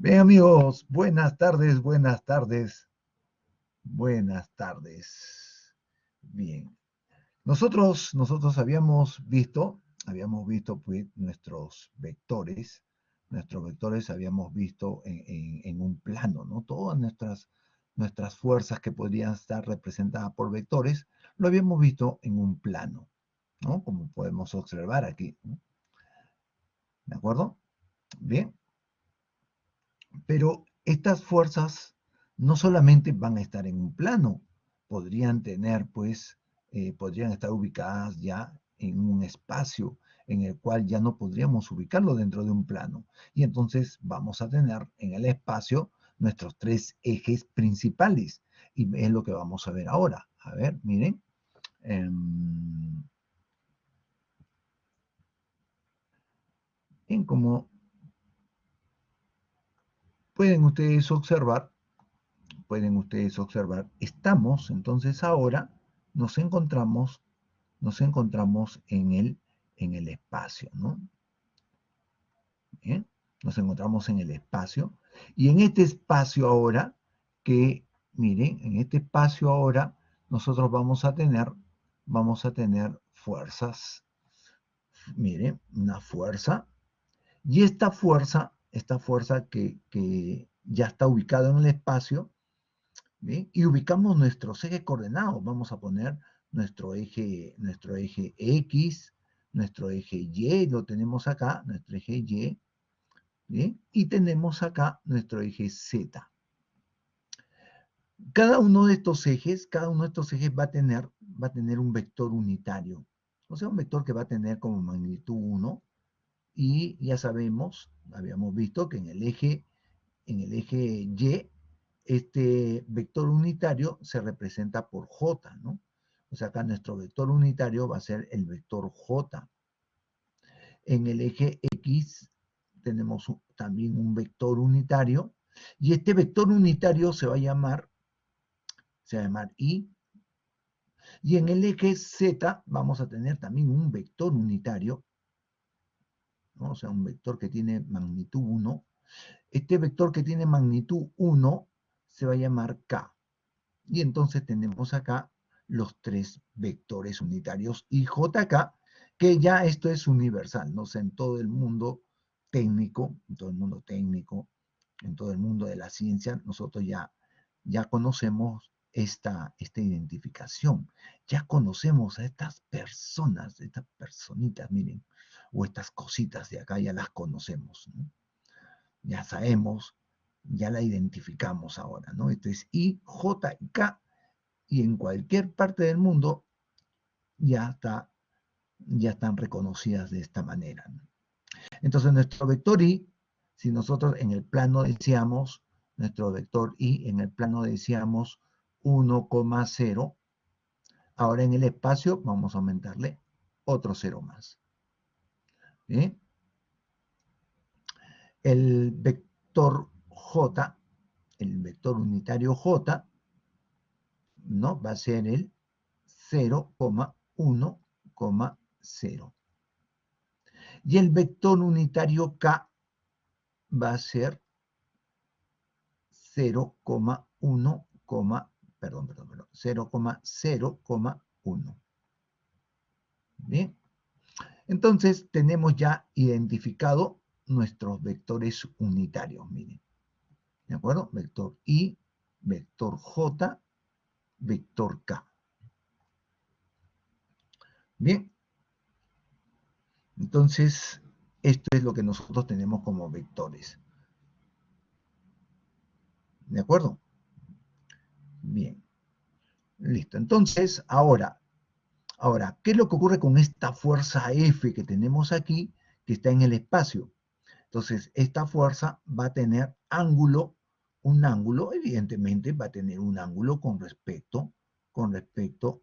Bien, amigos, buenas tardes, buenas tardes, buenas tardes. Bien, nosotros habíamos visto pues nuestros vectores habíamos visto en un plano, ¿no? Todas nuestras fuerzas que podrían estar representadas por vectores, lo habíamos visto en un plano, ¿no? Como podemos observar aquí, ¿no? ¿De acuerdo? Bien. Pero estas fuerzas no solamente van a estar en un plano, podrían estar ubicadas ya en un espacio en el cual ya no podríamos ubicarlo dentro de un plano. Y entonces vamos a tener en el espacio nuestros tres ejes principales. Y es lo que vamos a ver ahora. A ver, miren. En como pueden ustedes observar, estamos entonces ahora, nos encontramos, nos encontramos en el espacio, ¿no? ¿Bien? Nos encontramos en el espacio, y en este espacio ahora, miren, en este espacio ahora, nosotros vamos a tener fuerzas, miren, una fuerza, y esta fuerza que ya está ubicada en el espacio. ¿Bien? Y ubicamos nuestros ejes coordenados. Vamos a poner nuestro eje X, nuestro eje Y, lo tenemos acá, nuestro eje Y, ¿bien? Y tenemos acá nuestro eje Z. Cada uno de estos ejes va a tener un vector unitario. O sea, un vector que va a tener como magnitud 1. Y ya habíamos visto que en el eje Y, este vector unitario se representa por J, ¿no? O sea, acá nuestro vector unitario va a ser el vector J. En el eje X tenemos también un vector unitario, y este vector unitario se va a llamar I. Y en el eje Z vamos a tener también un vector unitario, ¿no? O sea, un vector que tiene magnitud 1. Este vector que tiene magnitud 1 se va a llamar K. Y entonces tenemos acá los tres vectores unitarios y JK, que ya esto es universal, ¿no? O sea, en todo el mundo técnico, en todo el mundo de la ciencia, nosotros ya conocemos esta identificación. Ya conocemos a estas personas, estas personitas, miren, o estas cositas de acá, ya las conocemos, ¿no? Ya sabemos, ya la identificamos ahora, ¿no? Esto es I, J y K, y en cualquier parte del mundo ya están reconocidas de esta manera, ¿no? Entonces nuestro vector I, si nosotros en el plano decíamos, nuestro vector I en el plano decíamos 1,0, ahora en el espacio vamos a aumentarle otro 0 más. ¿Sí? El vector J, el vector unitario J, ¿no? Va a ser el 0,1,0. Y el vector unitario K va a ser 0,1, perdón, 0,0,1. Bien, entonces tenemos ya identificado nuestros vectores unitarios, miren. ¿De acuerdo? Vector I, vector J, vector K. Bien, entonces esto es lo que nosotros tenemos como vectores. ¿De acuerdo? Bien, listo. Entonces, ahora, ¿qué es lo que ocurre con esta fuerza F que tenemos aquí, que está en el espacio? Entonces, esta fuerza va a tener un ángulo, evidentemente va a tener un ángulo con respecto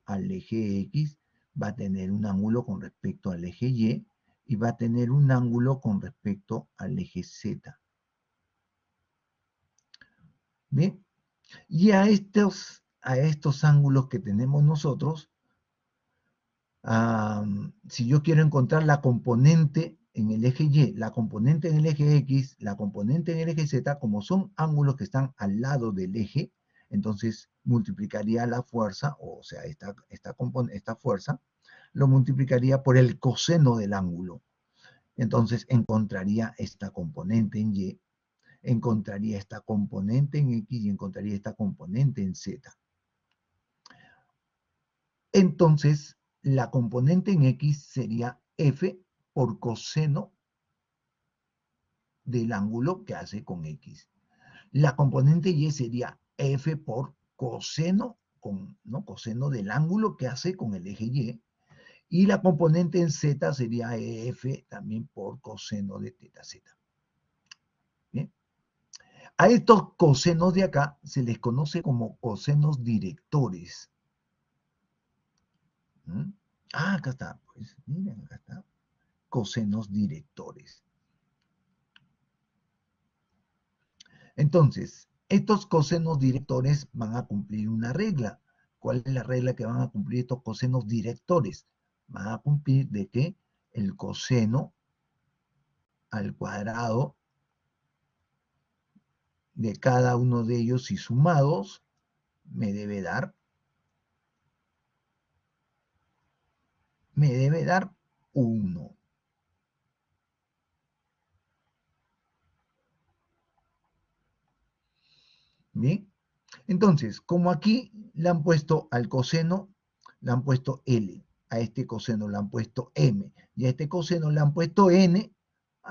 al eje X, va a tener un ángulo con respecto al eje y va a tener un ángulo con respecto al eje Z. Bien, y a estos ángulos que tenemos nosotros, si yo quiero encontrar la componente en el eje Y, la componente en el eje X, la componente en el eje Z, como son ángulos que están al lado del eje, entonces multiplicaría la fuerza, o sea, esta fuerza, lo multiplicaría por el coseno del ángulo. Entonces encontraría esta componente en Y, encontraría esta componente en X y encontraría esta componente en Z. Entonces, la componente en X sería F por coseno del ángulo que hace con X. La componente Y sería F por coseno, ¿no? Coseno del ángulo que hace con el eje Y. Y la componente en Z sería F también por coseno de teta Z. ¿Bien? A estos cosenos de acá se les conoce como cosenos directores. ¿Mm? Ah, acá está. Pues miren, acá está. Cosenos directores. Entonces, estos cosenos directores van a cumplir una regla. ¿Cuál es la regla que van a cumplir estos cosenos directores? Van a cumplir de que el coseno al cuadrado de cada uno de ellos y sumados me debe dar 1. ¿Bien? Entonces, como aquí le han puesto al coseno, le han puesto L, a este coseno le han puesto M, y a este coseno le han puesto N,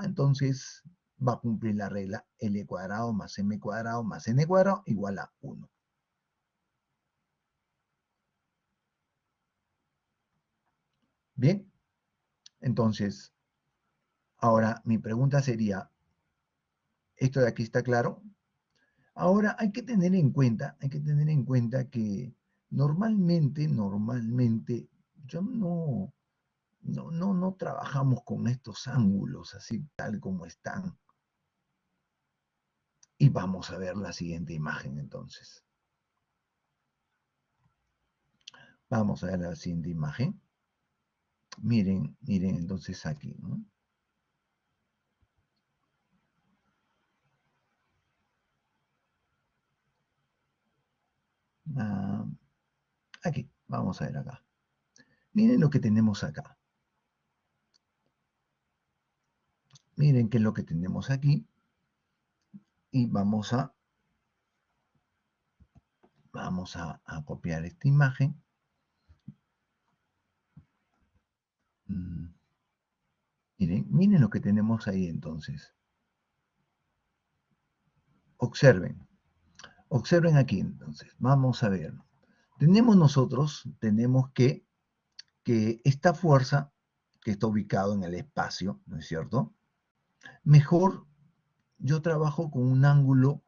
entonces va a cumplir la regla L cuadrado más M cuadrado más N cuadrado igual a 1. Bien, entonces, ahora mi pregunta sería, ¿esto de aquí está claro? Ahora hay que tener en cuenta, que normalmente, yo no trabajamos con estos ángulos así tal como están. Y vamos a ver la siguiente imagen entonces. Vamos a ver la siguiente imagen. Miren entonces aquí, ¿no? Ah, aquí, vamos a ver acá. Miren lo que tenemos acá. Miren qué es lo que tenemos aquí. Y vamos a copiar esta imagen. Miren lo que tenemos ahí entonces. Observen aquí entonces. Vamos a ver. Tenemos que esta fuerza que está ubicado en el espacio, ¿no es cierto? Mejor yo trabajo con un ángulo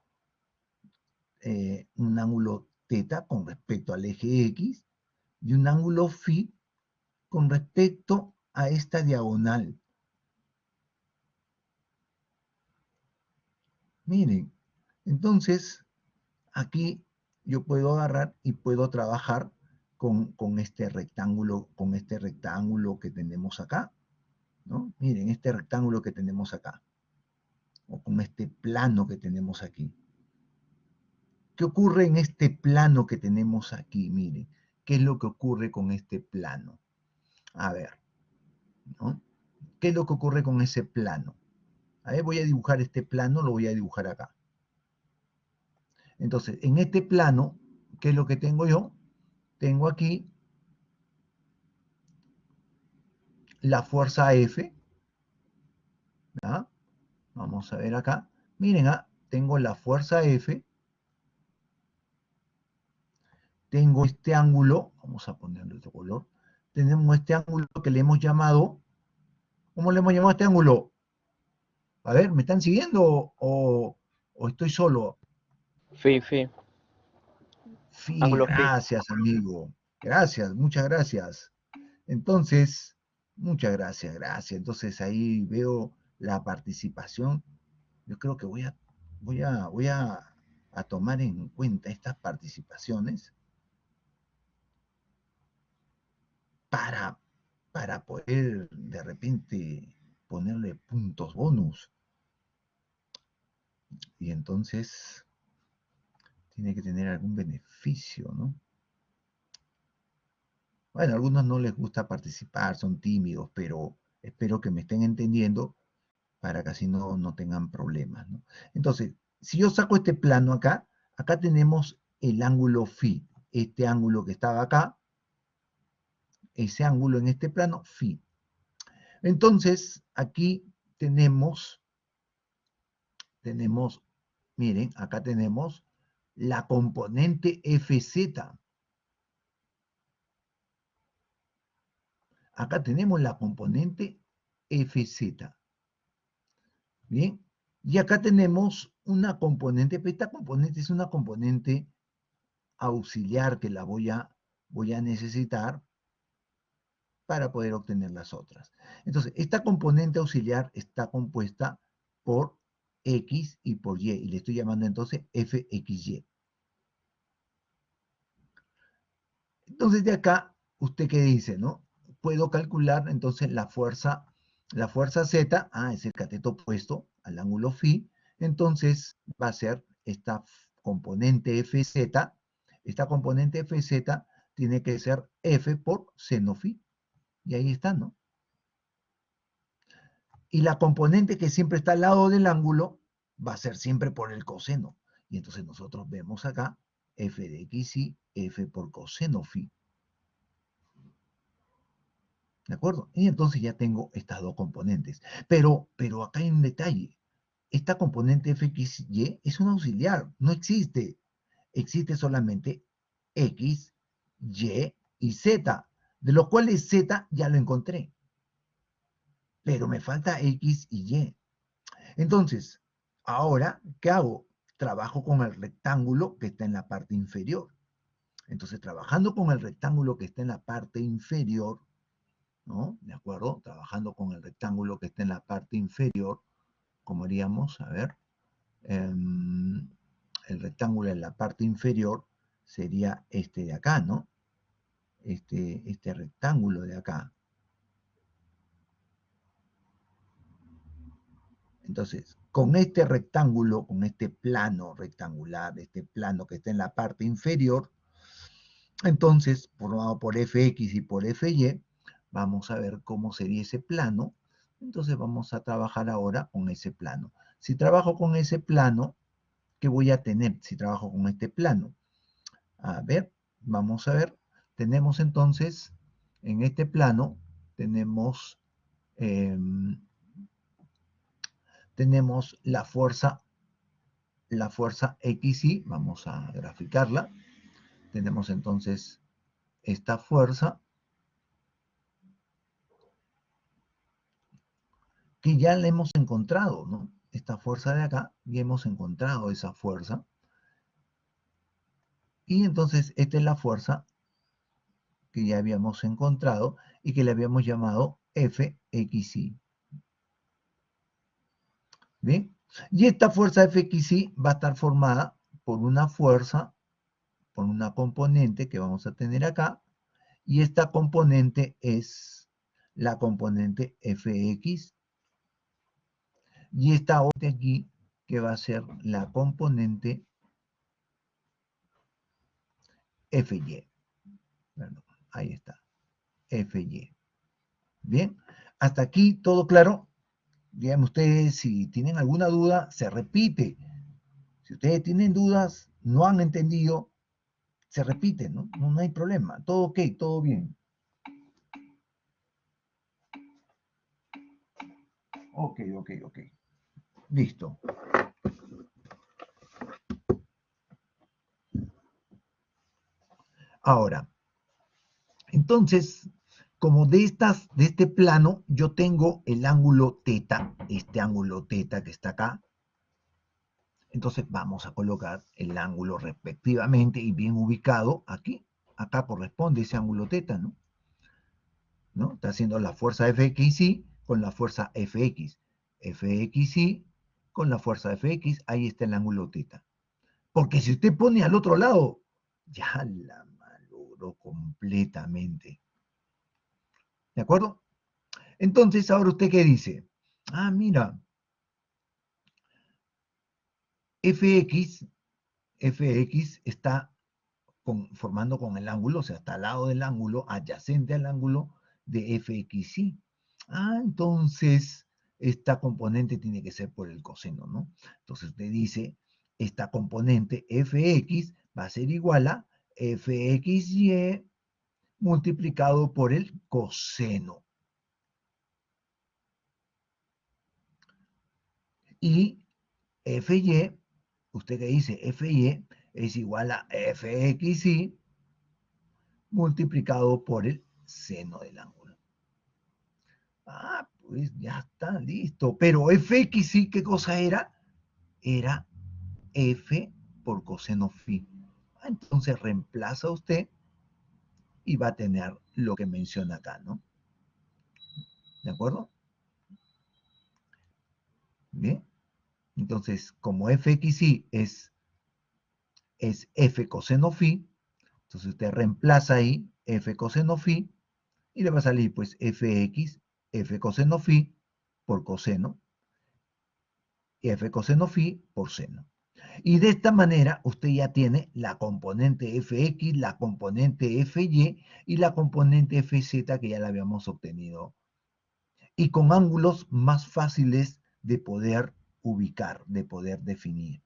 teta con respecto al eje X y un ángulo phi con respecto a esta diagonal. Miren, entonces aquí yo puedo agarrar y puedo trabajar con este rectángulo que tenemos acá, ¿no? Miren, este rectángulo que tenemos acá, o con este plano que tenemos aquí. ¿Qué ocurre en este plano que tenemos aquí? Miren, ¿qué es lo que ocurre con este plano? A ver, ¿no? ¿Qué es lo que ocurre con ese plano? A ver, voy a dibujar este plano, lo voy a dibujar acá. Entonces, en este plano, ¿qué es lo que tengo yo? Tengo aquí la fuerza F, ¿ya? Vamos a ver acá. Miren, tengo la fuerza F, tengo este ángulo, vamos a ponerle otro color, tenemos este ángulo que le hemos llamado, ¿cómo le hemos llamado a este ángulo? A ver, ¿me están siguiendo o estoy solo? Fi, fi. Sí, Ángulo fi. gracias, amigo. Gracias, muchas gracias. Entonces, muchas gracias, gracias. Entonces ahí veo la participación. Yo creo que voy a tomar en cuenta estas participaciones para, poder de repente ponerle puntos bonus. Y entonces tiene que tener algún beneficio, ¿no? Bueno, a algunos no les gusta participar, son tímidos, pero espero que me estén entendiendo para que así no tengan problemas, ¿no? Entonces, si yo saco este plano acá, acá tenemos el ángulo phi, este ángulo que estaba acá, ese ángulo en este plano, phi. Entonces, aquí tenemos, miren, acá tenemos la componente Fz. Acá tenemos la componente Fz. Bien, y acá tenemos una componente, pero esta componente es una componente auxiliar que la voy a necesitar para poder obtener las otras. Entonces, esta componente auxiliar está compuesta por X y por Y, y le estoy llamando entonces Fxy. Entonces, de acá, ¿usted qué dice, no? Puedo calcular entonces la fuerza Z, es el cateto opuesto al ángulo phi, entonces va a ser esta componente Fz, esta componente Fz tiene que ser F por seno phi, y ahí está, ¿no? Y la componente que siempre está al lado del ángulo va a ser siempre por el coseno, y entonces nosotros vemos acá F de xy, F por coseno phi. ¿De acuerdo? Y entonces ya tengo estas dos componentes. Pero acá hay un detalle. Esta componente fxy es un auxiliar, no existe. Existe solamente x, y z, de los cuales z ya lo encontré. Pero me falta x y y. Entonces, ahora, ¿qué hago? Trabajo con el rectángulo que está en la parte inferior. Entonces, trabajando con el rectángulo que está en la parte inferior, ¿no? ¿De acuerdo? Trabajando con el rectángulo que está en la parte inferior, como haríamos, a ver, el rectángulo en la parte inferior sería este de acá, ¿no? Este rectángulo de acá. Entonces, con este rectángulo, con este plano rectangular, este plano que está en la parte inferior, entonces, formado por fx y por fy, vamos a ver cómo sería ese plano. Entonces vamos a trabajar ahora con ese plano. Si trabajo con ese plano, ¿qué voy a tener si trabajo con este plano? A ver, vamos a ver. Tenemos entonces, en este plano, tenemos, tenemos la fuerza XY. Vamos a graficarla. Tenemos entonces esta fuerza que ya la hemos encontrado, ¿no? Esta fuerza de acá, ya hemos encontrado esa fuerza. Y entonces esta es la fuerza que ya habíamos encontrado y que le habíamos llamado Fxy. ¿Bien? Y esta fuerza Fxy va a estar formada por una fuerza, por una componente que vamos a tener acá, y esta componente es la componente Fx, y esta otra aquí que va a ser la componente Fy. Perdón, ahí está, Fy. Bien, hasta aquí todo claro. Díganme ustedes si tienen alguna duda, se repite. Si ustedes tienen dudas, no han entendido, se repite, ¿no? No hay problema. Todo ok, todo bien. Ok. Listo. Ahora, entonces, como de este plano, yo tengo el ángulo teta, este ángulo teta que está acá. Entonces vamos a colocar el ángulo respectivamente y bien ubicado aquí. Acá corresponde ese ángulo teta, ¿no? ¿No? Está haciendo la fuerza Fxy con la fuerza Fx. Fxy con la fuerza Fx, ahí está el ángulo teta. Porque si usted pone al otro lado, ya la malogró completamente. ¿De acuerdo? Entonces, ahora usted qué dice. Ah, mira, fx, fx está formando con el ángulo, o sea, está al lado del ángulo, adyacente al ángulo de fxy. Ah, entonces esta componente tiene que ser por el coseno, ¿no? Entonces usted dice, esta componente fx va a ser igual a fxy multiplicado por el coseno. Y fy, usted que dice fy es igual a fxy multiplicado por el seno del ángulo. Ah, pues ya está, listo. Pero fx sí, ¿qué cosa era? Era f por coseno phi. Entonces reemplaza usted y va a tener lo que menciona acá, ¿no? ¿De acuerdo? Bien. Entonces, como fxy es f coseno phi, entonces usted reemplaza ahí f coseno phi y le va a salir pues fx, f coseno phi por coseno y f coseno phi por seno. Y de esta manera usted ya tiene la componente fx, la componente fy y la componente fz que ya la habíamos obtenido. Y con ángulos más fáciles de poder ubicar, de poder definir.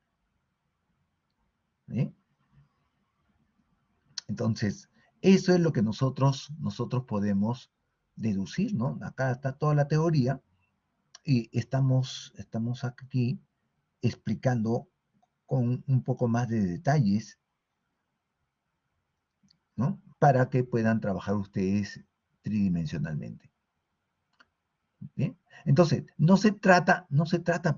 ¿Sí? Entonces, eso es lo que nosotros podemos deducir, ¿no? Acá está toda la teoría y estamos aquí explicando con un poco más de detalles, ¿no? Para que puedan trabajar ustedes tridimensionalmente. ¿Bien? Entonces, no se trata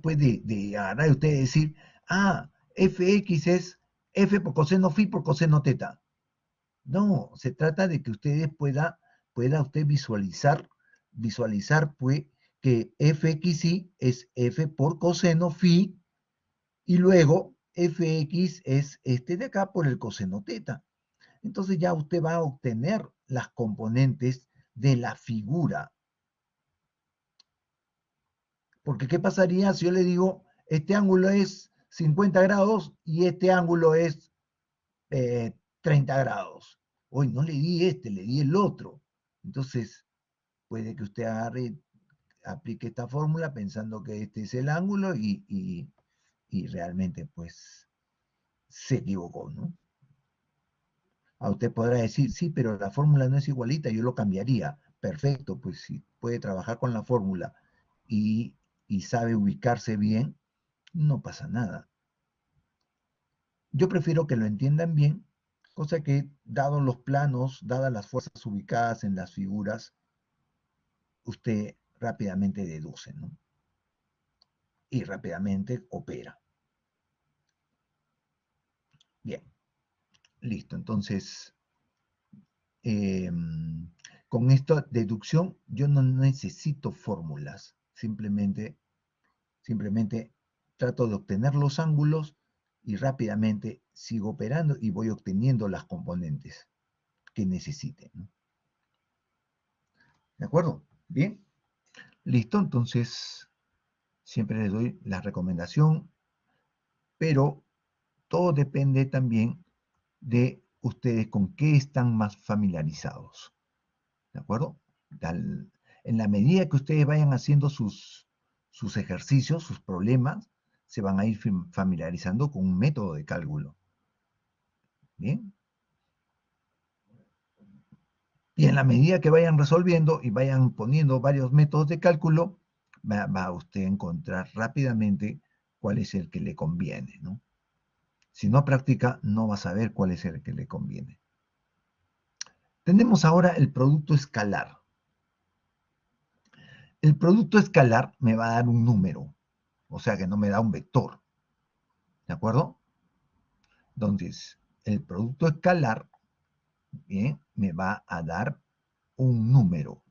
pues de agarrar usted y decir, ah, fx es f por coseno phi por coseno teta. No, se trata de que ustedes pueda usted visualizar pues que fxy es f por coseno phi y luego fx es este de acá por el coseno teta. Entonces ya usted va a obtener las componentes de la figura. Porque ¿qué pasaría si yo le digo, este ángulo es 50 grados y este ángulo es 30 grados? Hoy no le di este, le di el otro. Entonces, puede que usted agarre, aplique esta fórmula pensando que este es el ángulo y realmente pues se equivocó, ¿no? A usted podrá decir, sí, pero la fórmula no es igualita, yo lo cambiaría. Perfecto, pues si puede trabajar con la fórmula y, y sabe ubicarse bien, no pasa nada. Yo prefiero que lo entiendan bien, cosa que, dados los planos, dadas las fuerzas ubicadas en las figuras, usted rápidamente deduce, ¿no? Y rápidamente opera. Bien, listo. Entonces, eh, con esta deducción, yo no necesito fórmulas. Simplemente trato de obtener los ángulos y rápidamente sigo operando y voy obteniendo las componentes que necesite, ¿no? ¿De acuerdo? Bien, listo. Entonces, siempre les doy la recomendación, pero todo depende también de ustedes con qué están más familiarizados. ¿De acuerdo? En la medida que ustedes vayan haciendo sus ejercicios, sus problemas, se van a ir familiarizando con un método de cálculo. ¿Bien? Y en la medida que vayan resolviendo y vayan poniendo varios métodos de cálculo, va usted a encontrar rápidamente cuál es el que le conviene, ¿no? Si no practica, no va a saber cuál es el que le conviene. Tenemos ahora el producto escalar. El producto escalar me va a dar un número, o sea que no me da un vector. ¿De acuerdo? Entonces, el producto escalar, bien, me va a dar un número.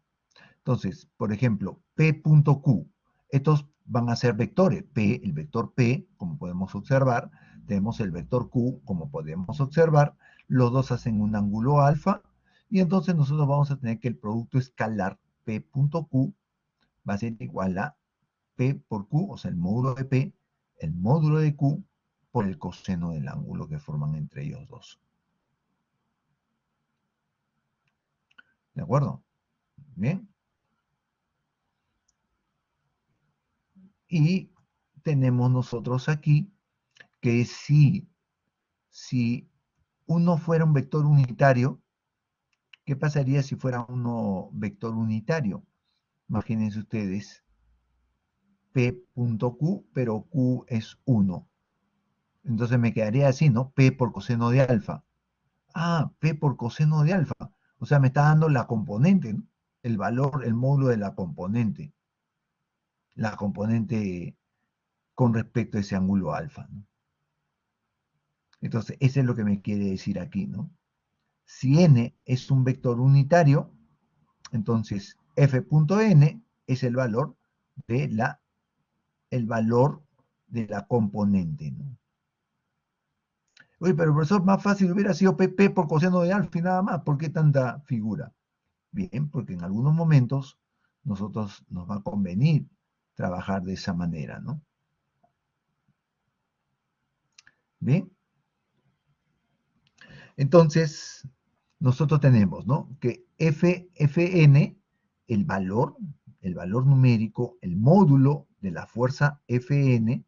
Entonces, por ejemplo, P.Q. Estos van a ser vectores. P, el vector P, como podemos observar. Tenemos el vector Q, como podemos observar. Los dos hacen un ángulo alfa. Y entonces nosotros vamos a tener que el producto escalar P.Q va a ser igual a P por Q, o sea, el módulo de P, el módulo de Q, por el coseno del ángulo que forman entre ellos dos. ¿De acuerdo? Bien. Y tenemos nosotros aquí que si uno fuera un vector unitario, ¿qué pasaría si fuera uno vector unitario? Imagínense ustedes, P.Q, pero Q es 1. Entonces me quedaría así, ¿no? P por coseno de alfa. Ah, P por coseno de alfa. O sea, me está dando la componente, ¿no? El valor, el módulo de la componente. La componente con respecto a ese ángulo alfa, ¿no? Entonces, eso es lo que me quiere decir aquí, ¿no? Si n es un vector unitario, entonces f.n es el valor de la componente, ¿no? Oye, pero profesor, más fácil hubiera sido pp por coseno de alfa y nada más. ¿Por qué tanta figura? Bien, porque en algunos momentos nosotros nos va a convenir trabajar de esa manera, ¿no? Bien, entonces nosotros tenemos, ¿no? Que Fn, el valor numérico, el módulo de la fuerza Fn,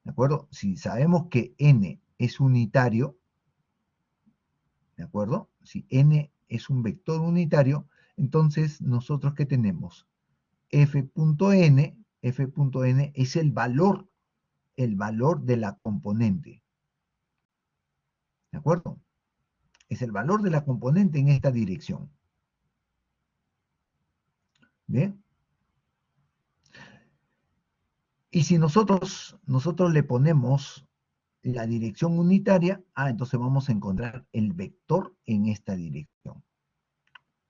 ¿de acuerdo? Si sabemos que n es unitario, ¿de acuerdo? Si n es un vector unitario, entonces nosotros ¿qué tenemos? F.n es el valor de la componente, ¿de acuerdo? Es el valor de la componente en esta dirección. ¿Bien? Y si nosotros le ponemos la dirección unitaria, entonces vamos a encontrar el vector en esta dirección.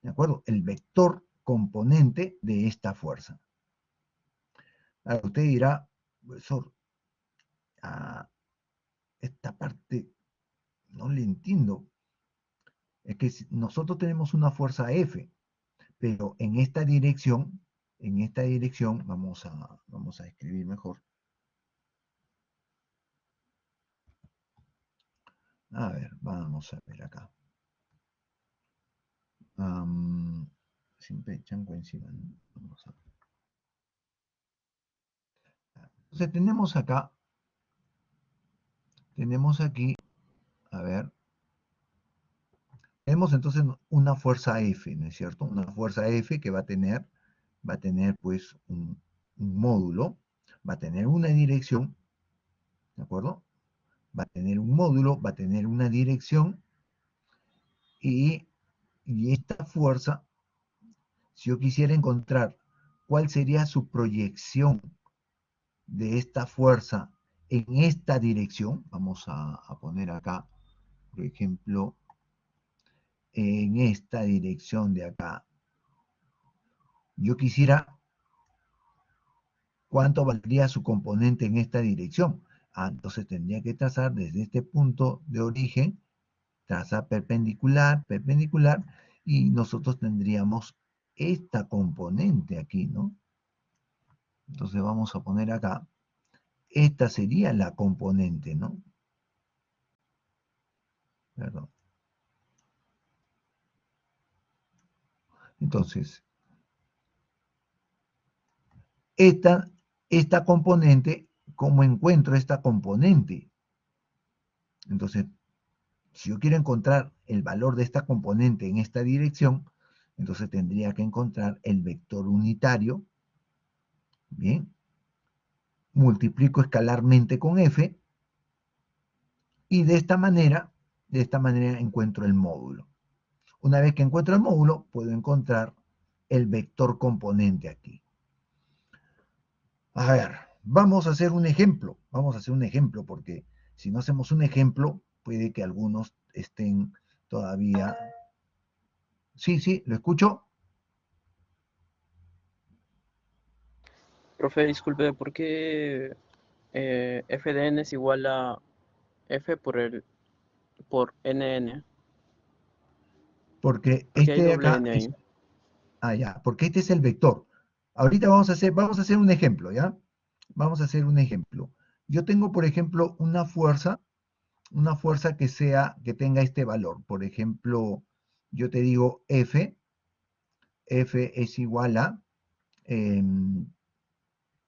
¿De acuerdo? El vector componente de esta fuerza. Ahora usted dirá, profesor, esta parte no le entiendo. Es que nosotros tenemos una fuerza F, pero en esta dirección, vamos a escribir mejor. A ver, vamos a ver acá. Siempre chanco encima, ¿no? Vamos a ver. Entonces tenemos aquí, a ver, tenemos entonces una fuerza F, ¿no es cierto? Una fuerza F que va a tener pues un módulo, va a tener una dirección, ¿de acuerdo? Va a tener un módulo, va a tener una dirección, y esta fuerza, si yo quisiera encontrar cuál sería su proyección de esta fuerza en esta dirección, vamos a poner acá, por ejemplo, en esta dirección de acá, yo quisiera cuánto valdría su componente en esta dirección. Entonces tendría que trazar desde este punto de origen, trazar perpendicular, perpendicular, y nosotros tendríamos esta componente aquí, ¿no? Entonces vamos a poner acá, esta sería la componente, ¿no? Perdón. Entonces, esta componente, ¿cómo encuentro esta componente? Entonces, si yo quiero encontrar el valor de esta componente en esta dirección, entonces tendría que encontrar el vector unitario, ¿bien? Multiplico escalarmente con f, y de esta manera encuentro el módulo. Una vez que encuentro el módulo, puedo encontrar el vector componente aquí. A ver, vamos a hacer un ejemplo, porque si no hacemos un ejemplo, puede que algunos estén todavía... Sí, lo escucho. Profe, disculpe, ¿por qué f de n es igual a f por nn? Porque ¿Por qué hay este de doble acá n es... ahí? ya, porque este es el vector. Ahorita vamos a hacer un ejemplo, ¿ya? Vamos a hacer un ejemplo. Yo tengo, por ejemplo, una fuerza que tenga este valor. Por ejemplo, yo te digo F es igual a, em,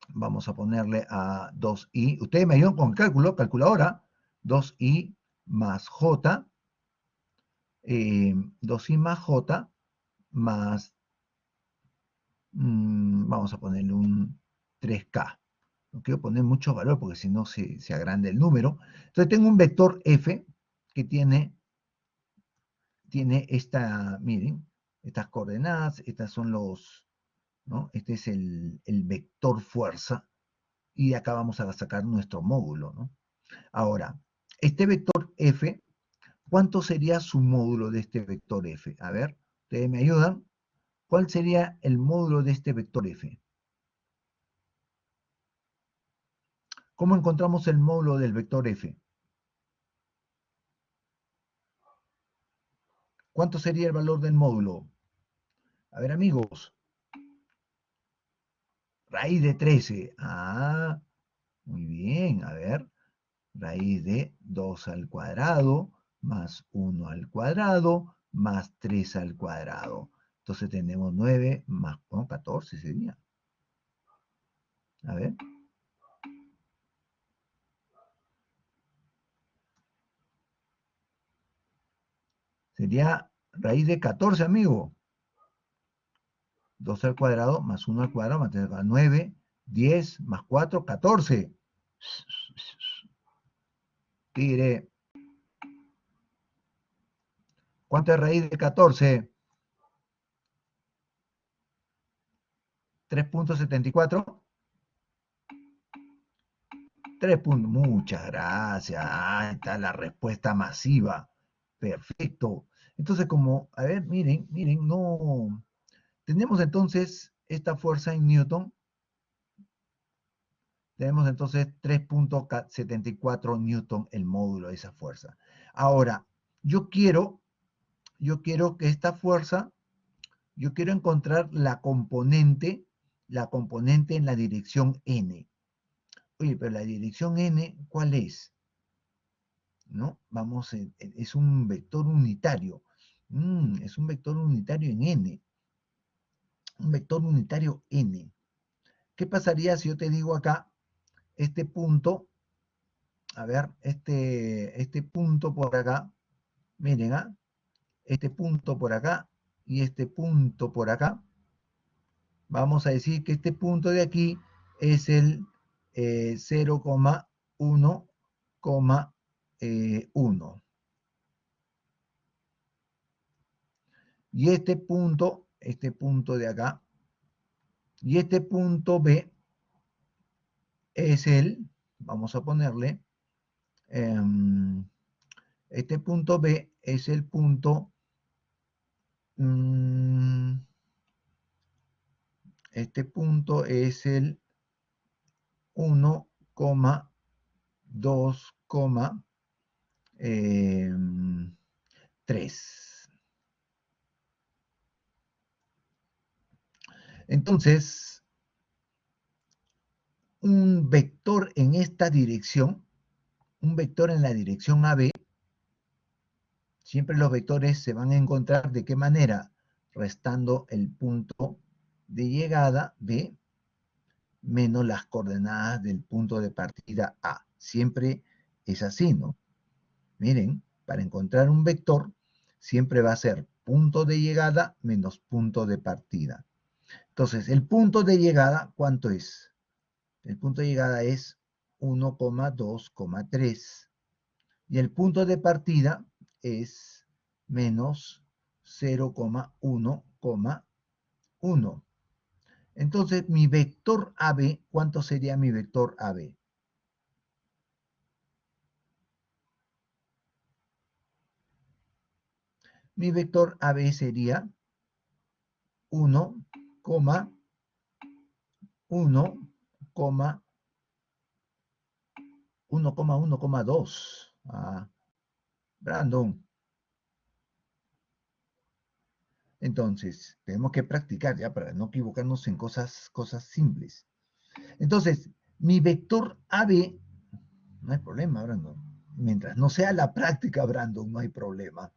vamos a ponerle a 2i. Ustedes me ayudan con calculadora. 2i más j, 2i más j más, vamos a ponerle un 3k. No quiero poner mucho valor porque si no se agranda el número. Entonces tengo un vector f que tiene miren, estas coordenadas, estas son ¿no? Este es el vector fuerza y de acá vamos a sacar nuestro módulo, ¿no? Ahora, este vector f, ¿cuánto sería su módulo de este vector f? A ver, ustedes me ayudan. ¿Cuál sería el módulo de este vector f? ¿Cómo encontramos el módulo del vector f? ¿Cuánto sería el valor del módulo? A ver, amigos, raíz de 13. Ah, muy bien, a ver, raíz de 2 al cuadrado más 1 al cuadrado más 3 al cuadrado. Entonces tenemos 9 más, bueno, 14 sería. A ver. Sería raíz de 14, amigo. 2 al cuadrado más 1 al cuadrado más 3 al cuadrado. 9, 10 más 4, 14. Tigre. ¿Cuánto es raíz de 14? 3.74. 3 puntos. Muchas gracias. Ahí está la respuesta masiva. Perfecto. Entonces, a ver, miren, no. Tenemos entonces esta fuerza en Newton. Tenemos entonces 3.74 Newton el módulo de esa fuerza. Ahora, yo quiero que esta fuerza, yo quiero encontrar la componente en la dirección n. Oye, pero la dirección n, ¿cuál es? ¿No? Es un vector unitario. Es un vector unitario en n. Un vector unitario n. ¿Qué pasaría si yo te digo acá, este punto, a ver, este punto por acá, miren, este punto por acá y este punto por acá? Vamos a decir que este punto de aquí es el 0,1,1. Y este punto de acá, y este punto B es vamos a ponerle, este punto B es el punto, este punto es el 1,2,3. Entonces, un vector en esta dirección, un vector en la dirección AB, siempre los vectores se van a encontrar de qué manera, restando el punto de llegada B menos las coordenadas del punto de partida A. Siempre es así, ¿no? Miren, para encontrar un vector, siempre va a ser punto de llegada menos punto de partida. Entonces, el punto de llegada, ¿cuánto es? El punto de llegada es 1,2,3. Y el punto de partida es menos 0,1,1. Entonces, mi vector AB, ¿cuánto sería mi vector AB? Mi vector AB sería 1,1,2. Brandon, Entonces, tenemos que practicar ya para no equivocarnos en cosas simples. Entonces, mi vector AB, no hay problema, Brandon. Mientras no sea la práctica, Brandon, no hay problema.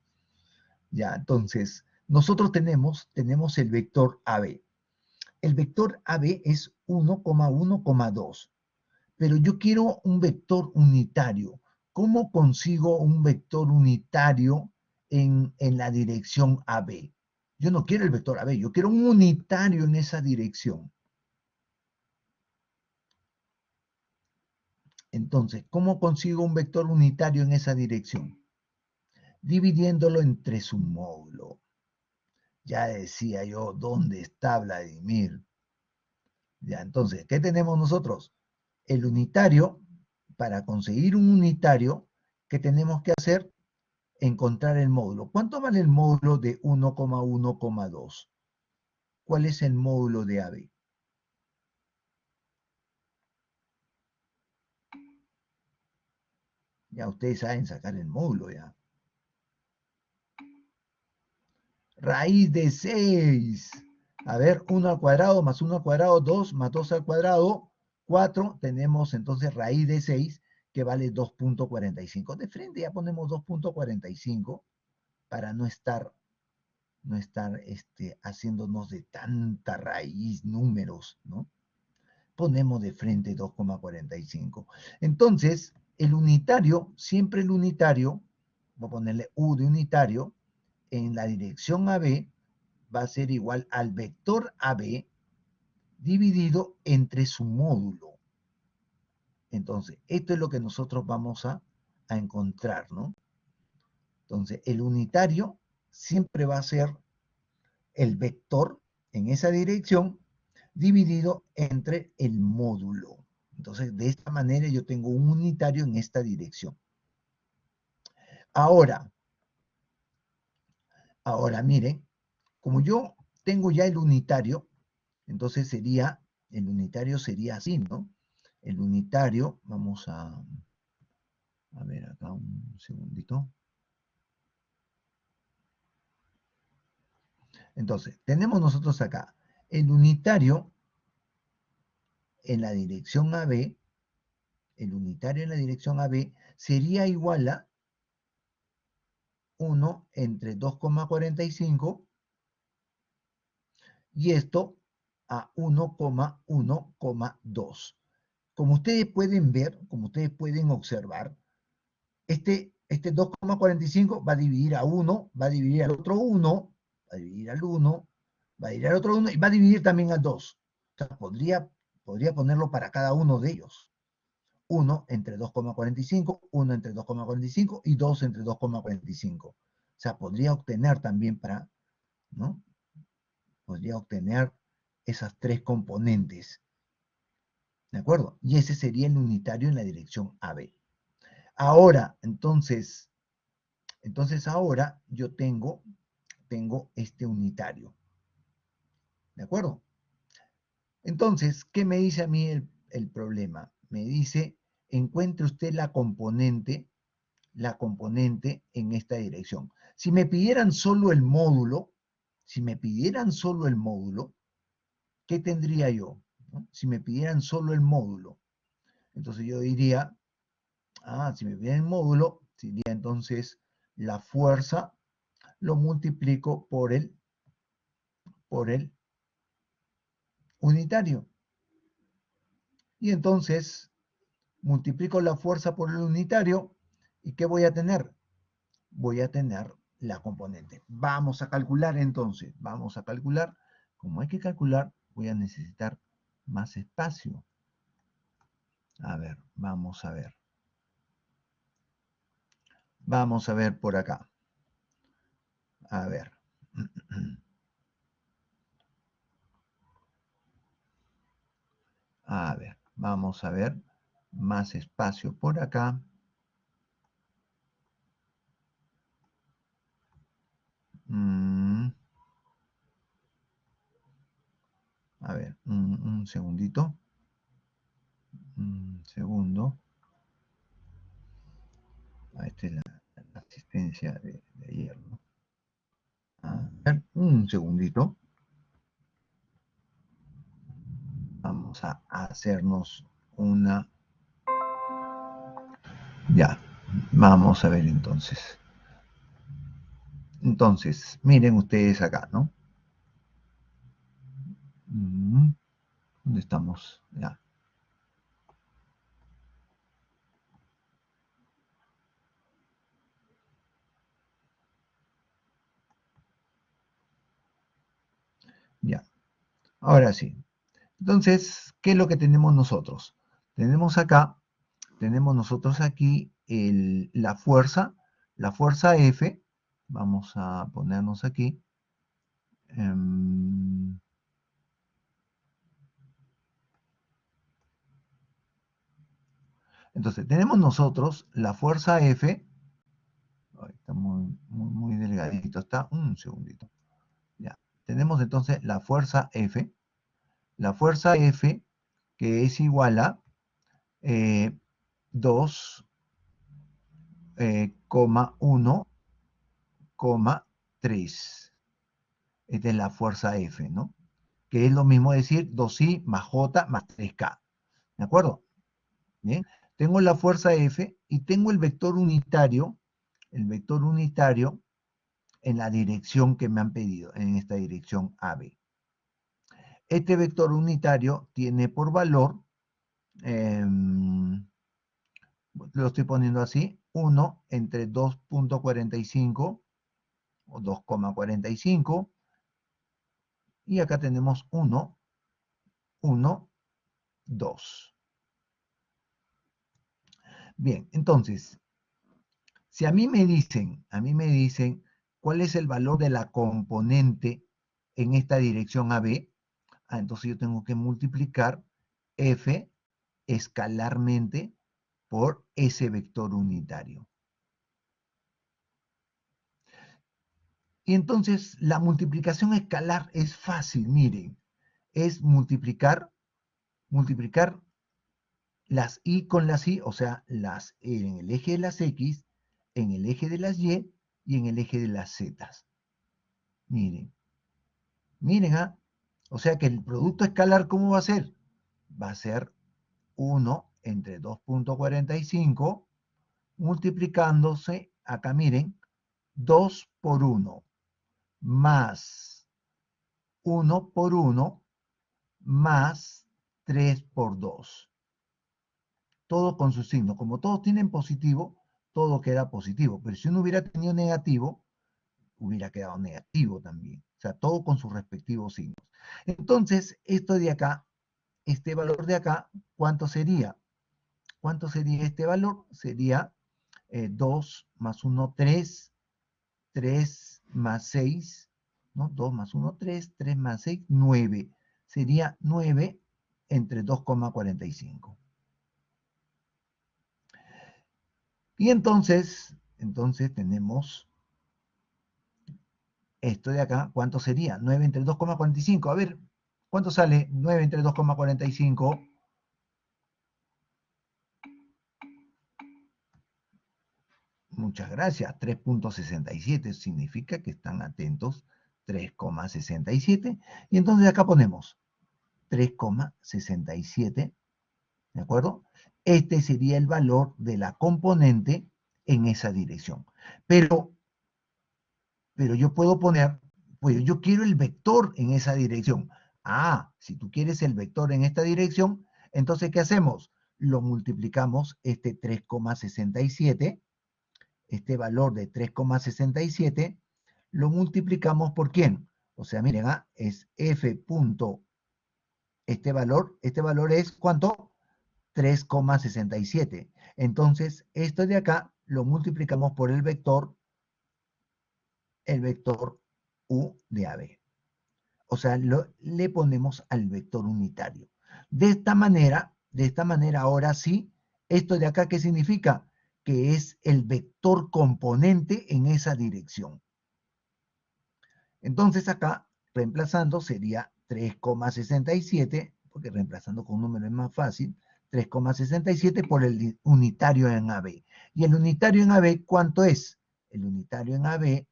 Ya, entonces, nosotros tenemos el vector AB. El vector AB es 1,1,2, pero yo quiero un vector unitario. ¿Cómo consigo un vector unitario en la dirección AB? Yo no quiero el vector AB, yo quiero un unitario en esa dirección. Entonces, ¿cómo consigo un vector unitario en esa dirección? Dividiéndolo entre su módulo. Ya decía yo, ¿dónde está Vladimir? Ya, entonces, ¿qué tenemos nosotros? El unitario, para conseguir un unitario, ¿qué tenemos que hacer? Encontrar el módulo. ¿Cuánto vale el módulo de 1,1,2? ¿Cuál es el módulo de AB? Ya ustedes saben sacar el módulo ya. Raíz de 6. A ver, 1 al cuadrado más 1 al cuadrado, 2 más 2 al cuadrado, 4. Tenemos entonces raíz de 6 que vale 2,45. De frente ya ponemos 2,45 para no estar haciéndonos de tanta raíz, números, ¿no? Ponemos de frente 2,45. Entonces, el unitario, siempre el unitario, voy a ponerle U de unitario, en la dirección AB va a ser igual al vector AB dividido entre su módulo. Entonces, esto es lo que nosotros vamos a encontrar, ¿no? Entonces, el unitario siempre va a ser el vector en esa dirección dividido entre el módulo. Entonces, de esta manera yo tengo un unitario en esta dirección. Ahora, miren, como yo tengo ya el unitario, entonces el unitario sería así, ¿no? El unitario, vamos a ver acá un segundito. Entonces, tenemos nosotros acá el unitario en la dirección AB, el unitario en la dirección AB sería igual a 1 entre 2,45 y esto a 1,1,2. Como ustedes pueden ver, como ustedes pueden observar, este 2,45 va a dividir a 1, va a dividir al otro 1, va a dividir al 1, va a dividir al otro 1 y va a dividir también al 2. O sea, podría ponerlo para cada uno de ellos. 1 entre 2,45, 1 entre 2,45 y 2 entre 2,45. O sea, podría obtener también ¿no? Podría obtener esas tres componentes. ¿De acuerdo? Y ese sería el unitario en la dirección AB. Ahora, entonces ahora yo tengo este unitario. ¿De acuerdo? Entonces, ¿qué me dice a mí el problema? Me dice, encuentre usted la componente en esta dirección. Si me pidieran solo el módulo, ¿qué tendría yo? ¿No? Si me pidieran solo el módulo, entonces yo diría, si me pidieran el módulo, sería entonces la fuerza, lo multiplico por el unitario. Y entonces multiplico la fuerza por el unitario, ¿y qué voy a tener? Voy a tener la componente. Vamos a calcular entonces, Como hay que calcular, voy a necesitar más espacio. A ver, vamos a ver. Vamos a ver por acá. A ver. A ver, vamos a ver. Más espacio por acá. A ver, un segundito. Un segundo. Esta es la asistencia de ayer, ¿no? A ver, Un segundito. Vamos a hacernos una... Ya, vamos a ver entonces. Entonces, miren ustedes acá, ¿no? ¿Dónde estamos? Ya. Ya. Ahora sí. Entonces, ¿qué es lo que tenemos nosotros? Tenemos nosotros aquí la fuerza F. Vamos a ponernos aquí. Entonces, tenemos nosotros la fuerza F. Ay, está muy delgadito. Está un segundito. Ya. Tenemos entonces la fuerza F. La fuerza F que es igual a 2,1,3. Esta es la fuerza F, ¿no? Que es lo mismo decir 2i más j más 3k. ¿De acuerdo? Bien. Tengo la fuerza F y tengo el vector unitario en la dirección que me han pedido, en esta dirección AB. Este vector unitario tiene por valor, lo estoy poniendo así, 1 entre 2.45 o 2,45, y acá tenemos 1, 1, 2. Bien, entonces, si a mí me dicen, cuál es el valor de la componente en esta dirección AB, entonces yo tengo que multiplicar F escalarmente por ese vector unitario. Y entonces la multiplicación escalar es fácil, miren, es multiplicar las y con las y, o sea, las en el eje de las x, en el eje de las y en el eje de las z. Miren, miren, o sea que el producto escalar, ¿cómo va a ser? Va a ser 1 entre 2.45 multiplicándose, acá miren, 2 por 1 más 1 por 1 más 3 por 2. Todo con su signo. Como todos tienen positivo, todo queda positivo. Pero si uno hubiera tenido negativo, hubiera quedado negativo también. O sea, todo con sus respectivos signos. Entonces, esto de acá, este valor de acá, ¿cuánto sería? ¿Cuánto sería este valor? Sería 2 más 1, 3, 3 más 6, ¿no? 2 más 1, 3, 3 más 6, 9. Sería 9 entre 2,45. Y entonces tenemos esto de acá, ¿cuánto sería? 9 entre 2,45. A ver, ¿cuánto sale 9 entre 2,45? Muchas gracias. 3.67 significa que están atentos. 3,67. Y entonces acá ponemos 3,67. ¿De acuerdo? Este sería el valor de la componente en esa dirección. Pero yo puedo poner, pues yo quiero el vector en esa dirección. Si tú quieres el vector en esta dirección, entonces, ¿qué hacemos? Lo multiplicamos este 3,67, este valor de 3,67, lo multiplicamos por ¿quién? O sea, miren, es f punto, este valor es ¿cuánto? 3,67. Entonces, esto de acá lo multiplicamos por el vector U de AB. O sea, le ponemos al vector unitario. De esta manera ahora sí, esto de acá, ¿qué significa? Que es el vector componente en esa dirección. Entonces acá, reemplazando, sería 3,67, porque reemplazando con un número es más fácil, 3,67 por el unitario en AB. ¿Y el unitario en AB cuánto es? El unitario en AB,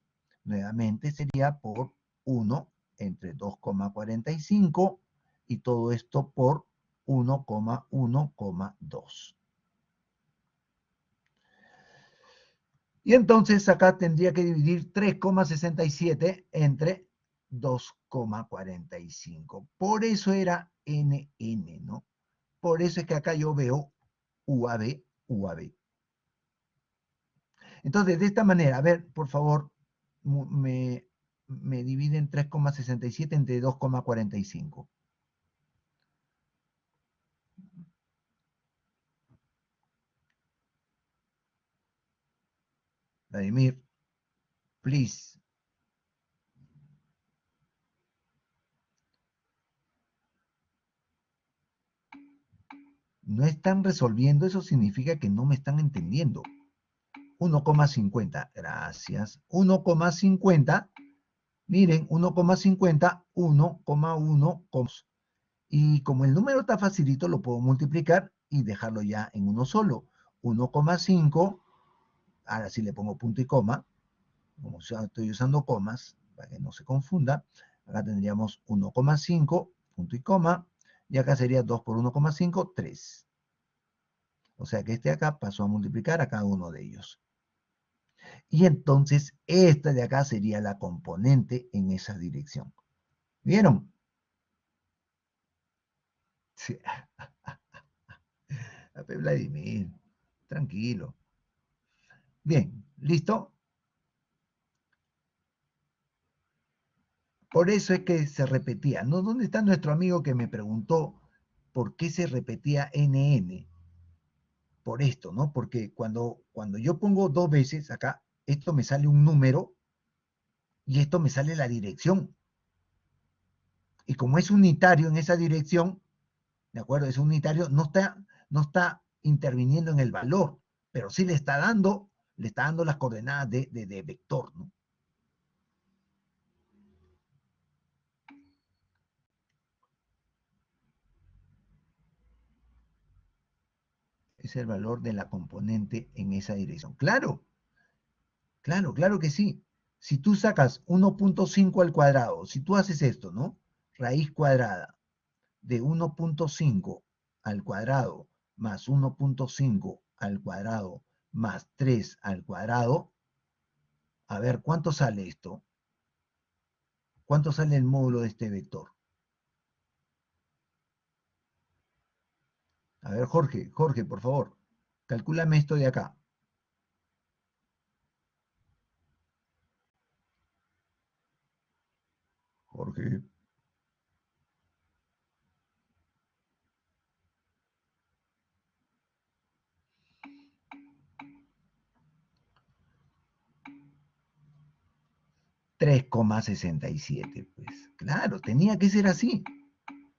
nuevamente, sería por 1 entre 2,45 y todo esto por 1,1,2. Y entonces acá tendría que dividir 3,67 entre 2,45. Por eso era NN, ¿no? Por eso es que acá yo veo UAB, UAB. Entonces, de esta manera, a ver, por favor, me dividen 3,67 entre 2,45. Vladimir, please. No están resolviendo, eso significa que no me están entendiendo. 1,50, gracias. 1,50, miren, 1,50, 1,1, y como el número está facilito, lo puedo multiplicar y dejarlo ya en uno solo. 1,5, ahora sí le pongo punto y coma, como estoy usando comas, para que no se confunda. Acá tendríamos 1,5, punto y coma, y acá sería 2 por 1,5, 3. O sea que este de acá pasó a multiplicar a cada uno de ellos. Y entonces esta de acá sería la componente en esa dirección. ¿Vieron? Sí. A ver, Vladimir, tranquilo. Bien, ¿listo? Por eso es que se repetía. ¿No? ¿Dónde está nuestro amigo que me preguntó por qué se repetía NN? Por esto, ¿no? Porque cuando yo pongo dos veces acá, esto me sale un número y esto me sale la dirección. Y como es unitario en esa dirección, ¿de acuerdo? Es unitario, no está interviniendo en el valor, pero sí le está dando las coordenadas de vector, ¿no? Es el valor de la componente en esa dirección. Claro, claro, claro que sí. Si tú sacas 1,5 al cuadrado, si tú haces esto, ¿no? Raíz cuadrada de 1,5 al cuadrado más 1,5 al cuadrado más 3 al cuadrado, a ver, ¿cuánto sale esto? ¿Cuánto sale el módulo de este vector? A ver, Jorge, por favor, calcúlame esto de acá. Jorge. 3,67, pues. Claro, tenía que ser así.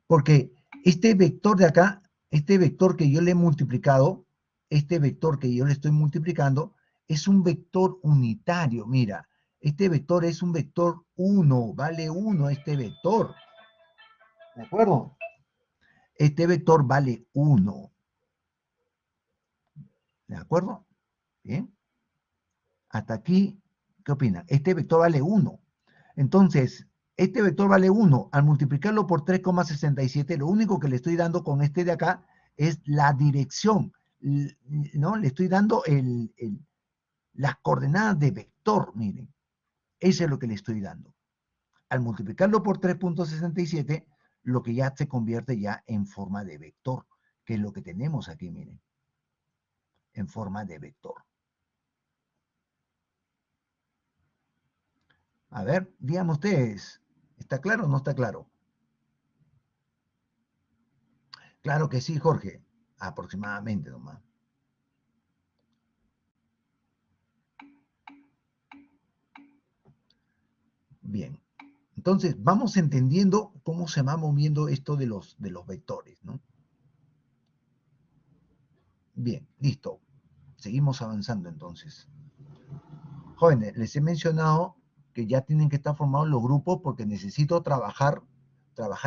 Porque este vector de acá, este vector que yo le he multiplicado, este vector que yo le estoy multiplicando, es un vector unitario. Mira, este vector es un vector 1, vale 1 este vector. ¿De acuerdo? Este vector vale 1. ¿De acuerdo? Bien. Hasta aquí, ¿qué opinan? Este vector vale 1. Entonces, este vector vale 1. Al multiplicarlo por 3,67, lo único que le estoy dando con este de acá es la dirección, ¿no? Le estoy dando las coordenadas de vector, miren. Eso es lo que le estoy dando. Al multiplicarlo por 3,67, lo que ya se convierte ya en forma de vector, que es lo que tenemos aquí, miren, en forma de vector. A ver, díganme ustedes, ¿está claro o no está claro? Claro que sí, Jorge, aproximadamente nomás. Bien, entonces vamos entendiendo cómo se va moviendo esto de los vectores, ¿no? Bien, listo. Seguimos avanzando entonces. Jóvenes, les he mencionado que ya tienen que estar formados los grupos porque necesito trabajar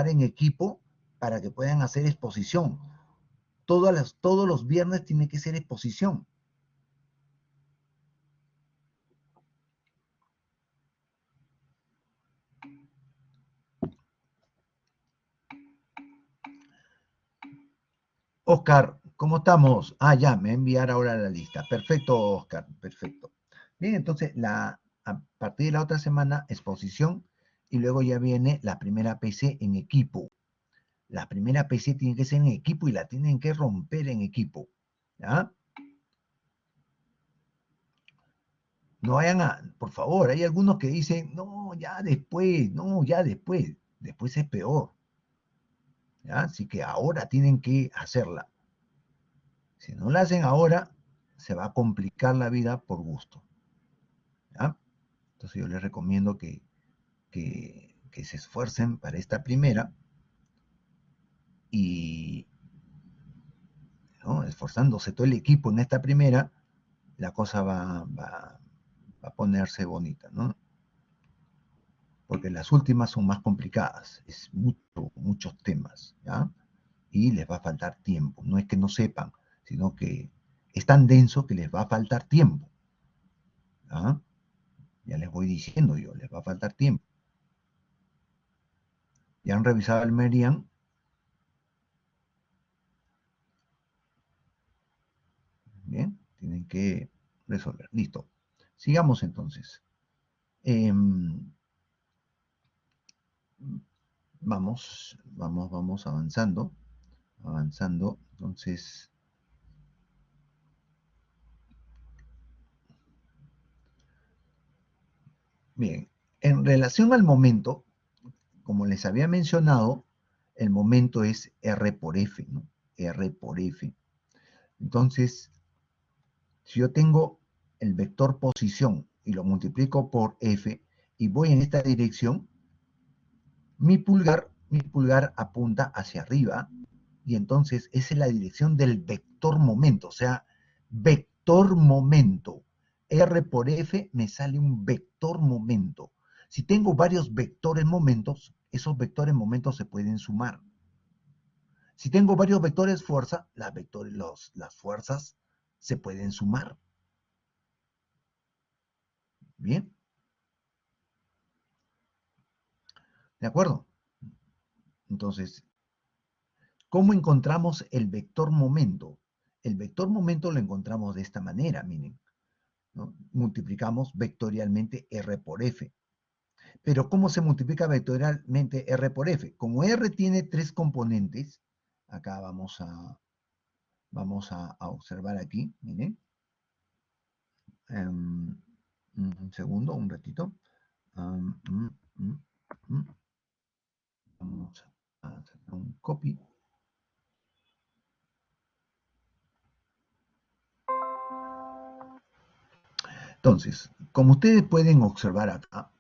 en equipo para que puedan hacer exposición. Todos los viernes tiene que ser exposición. Oscar, ¿cómo estamos? Ah, ya, me va a enviar ahora la lista. Perfecto, Oscar, perfecto. Bien, entonces, a partir de la otra semana, exposición, y luego ya viene la primera PC en equipo. La primera PC tiene que ser en equipo y la tienen que romper en equipo. ¿Ya? No vayan por favor, hay algunos que dicen, no, ya después, no, ya después. Después es peor. ¿Ya? Así que ahora tienen que hacerla. Si no la hacen ahora, se va a complicar la vida por gusto. ¿Ya? Entonces yo les recomiendo que se esfuercen para esta primera y, ¿no?, esforzándose todo el equipo en esta primera, la cosa va a ponerse bonita, ¿no? Porque las últimas son más complicadas, es muchos temas, ¿ya? Y les va a faltar tiempo. No es que no sepan, sino que es tan denso que les va a faltar tiempo. ¿Ya? Ya les voy diciendo yo, les va a faltar tiempo. ¿Ya han revisado el Merian? Bien, tienen que resolver. Listo. Sigamos entonces. Eh, vamos avanzando. Avanzando. Entonces, bien, en relación al momento, como les había mencionado, el momento es R por F, ¿no? R por F. Entonces, si yo tengo el vector posición y lo multiplico por F y voy en esta dirección, mi pulgar apunta hacia arriba y entonces esa es la dirección del vector momento, o sea, vector momento. R por F me sale un vector momento. Si tengo varios vectores momentos, esos vectores momentos se pueden sumar. Si tengo varios vectores fuerza, las fuerzas se pueden sumar. ¿Bien? ¿De acuerdo? Entonces, ¿cómo encontramos el vector momento? El vector momento lo encontramos de esta manera, miren, ¿no? Multiplicamos vectorialmente R por F. Pero ¿cómo se multiplica vectorialmente R por F? Como R tiene tres componentes, acá vamos a observar aquí, miren. Un segundo, un ratito. Vamos a hacer un copy. Entonces, como ustedes pueden observar acá,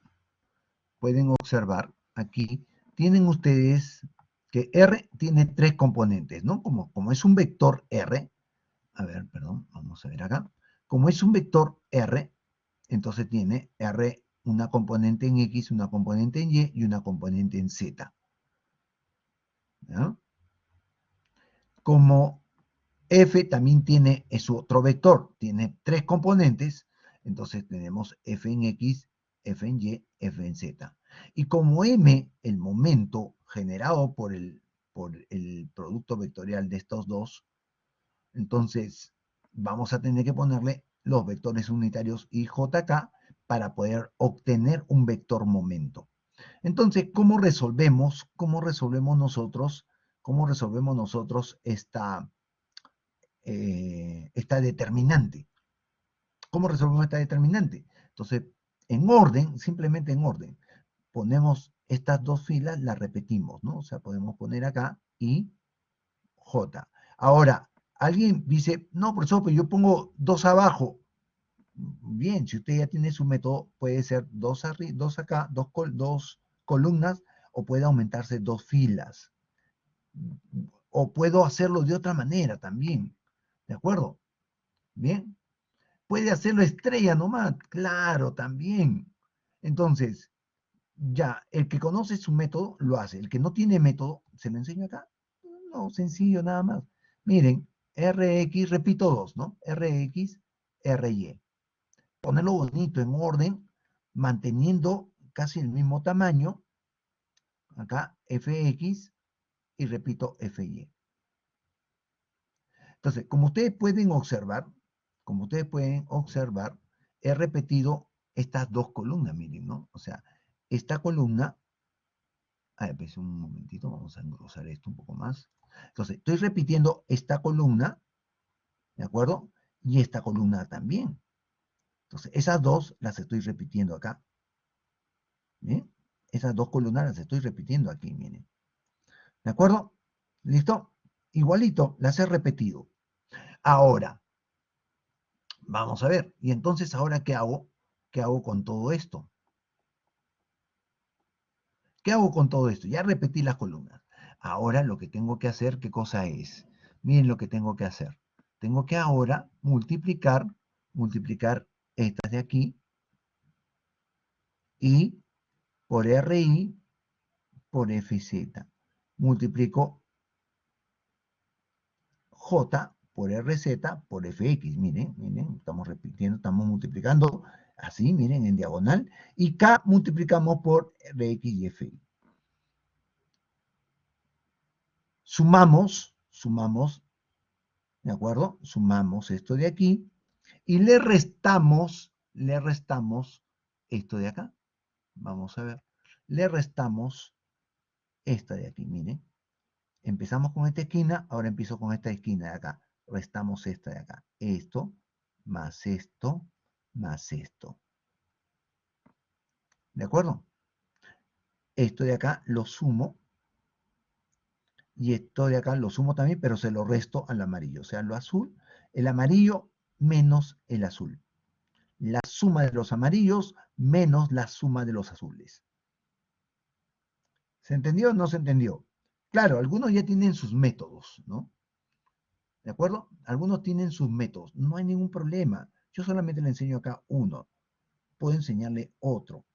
tienen ustedes que R tiene tres componentes, ¿no? Como es un vector R, a ver, perdón, vamos a ver acá. Como es un vector R, entonces tiene R una componente en X, una componente en Y y una componente en Z. ¿Ya? Como F también tiene, es otro vector, tiene tres componentes, entonces tenemos F en X, F en Y, F en Z. Y como M, el momento generado por el producto vectorial de estos dos, entonces vamos a tener que ponerle los vectores unitarios IJK para poder obtener un vector momento. Entonces, cómo resolvemos nosotros esta determinante? ¿Cómo resolvemos esta determinante? Entonces, en orden, simplemente en orden, ponemos estas dos filas, las repetimos, ¿no? O sea, podemos poner acá y J. Ahora, alguien dice, no, profesor, pues yo pongo dos abajo. Bien, si usted ya tiene su método, puede ser dos acá, dos columnas, o puede aumentarse dos filas. O puedo hacerlo de otra manera también. ¿De acuerdo? Bien. Puede hacerlo estrella nomás, claro, también. Entonces, ya, el que conoce su método lo hace. El que no tiene método, ¿se lo enseño acá? No, sencillo nada más. Miren, Rx, repito dos, ¿no? Rx, Ry. Ponerlo bonito en orden, manteniendo casi el mismo tamaño. Acá, Fx y repito, Fy. Entonces, como ustedes pueden observar, he repetido estas dos columnas, miren, ¿no? O sea, esta columna, a ver, pues un momentito, vamos a engrosar esto un poco más. Entonces, estoy repitiendo esta columna, ¿de acuerdo? Y esta columna también. Entonces, esas dos las estoy repitiendo acá. ¿Bien? Esas dos columnas las estoy repitiendo aquí, miren. ¿De acuerdo? ¿Listo? Igualito, las he repetido. Ahora, vamos a ver. Y entonces, ¿ahora qué hago? ¿Qué hago con todo esto? ¿Qué hago con todo esto? Ya repetí las columnas. Ahora lo que tengo que hacer, ¿qué cosa es? Miren lo que tengo que hacer. Tengo que ahora multiplicar estas de aquí y por RI por FZ. Multiplico J por RZ por FX. Miren, miren, estamos repitiendo, estamos multiplicando así, miren, en diagonal. Y K multiplicamos por RX y FY. Sumamos, ¿de acuerdo? Sumamos esto de aquí y le restamos esto de acá. Vamos a ver. Le restamos esta de aquí, miren. Empezamos con esta esquina, ahora empiezo con esta esquina de acá. Restamos esta de acá. Esto, más esto, más esto. ¿De acuerdo? Esto de acá lo sumo. Y esto de acá lo sumo también, pero se lo resto al amarillo. O sea, lo azul, el amarillo menos el azul. La suma de los amarillos menos la suma de los azules. ¿Se entendió o no se entendió? Claro, algunos ya tienen sus métodos, ¿no? ¿De acuerdo? Algunos tienen sus métodos. No hay ningún problema. Yo solamente le enseño acá uno. Puedo enseñarle otro.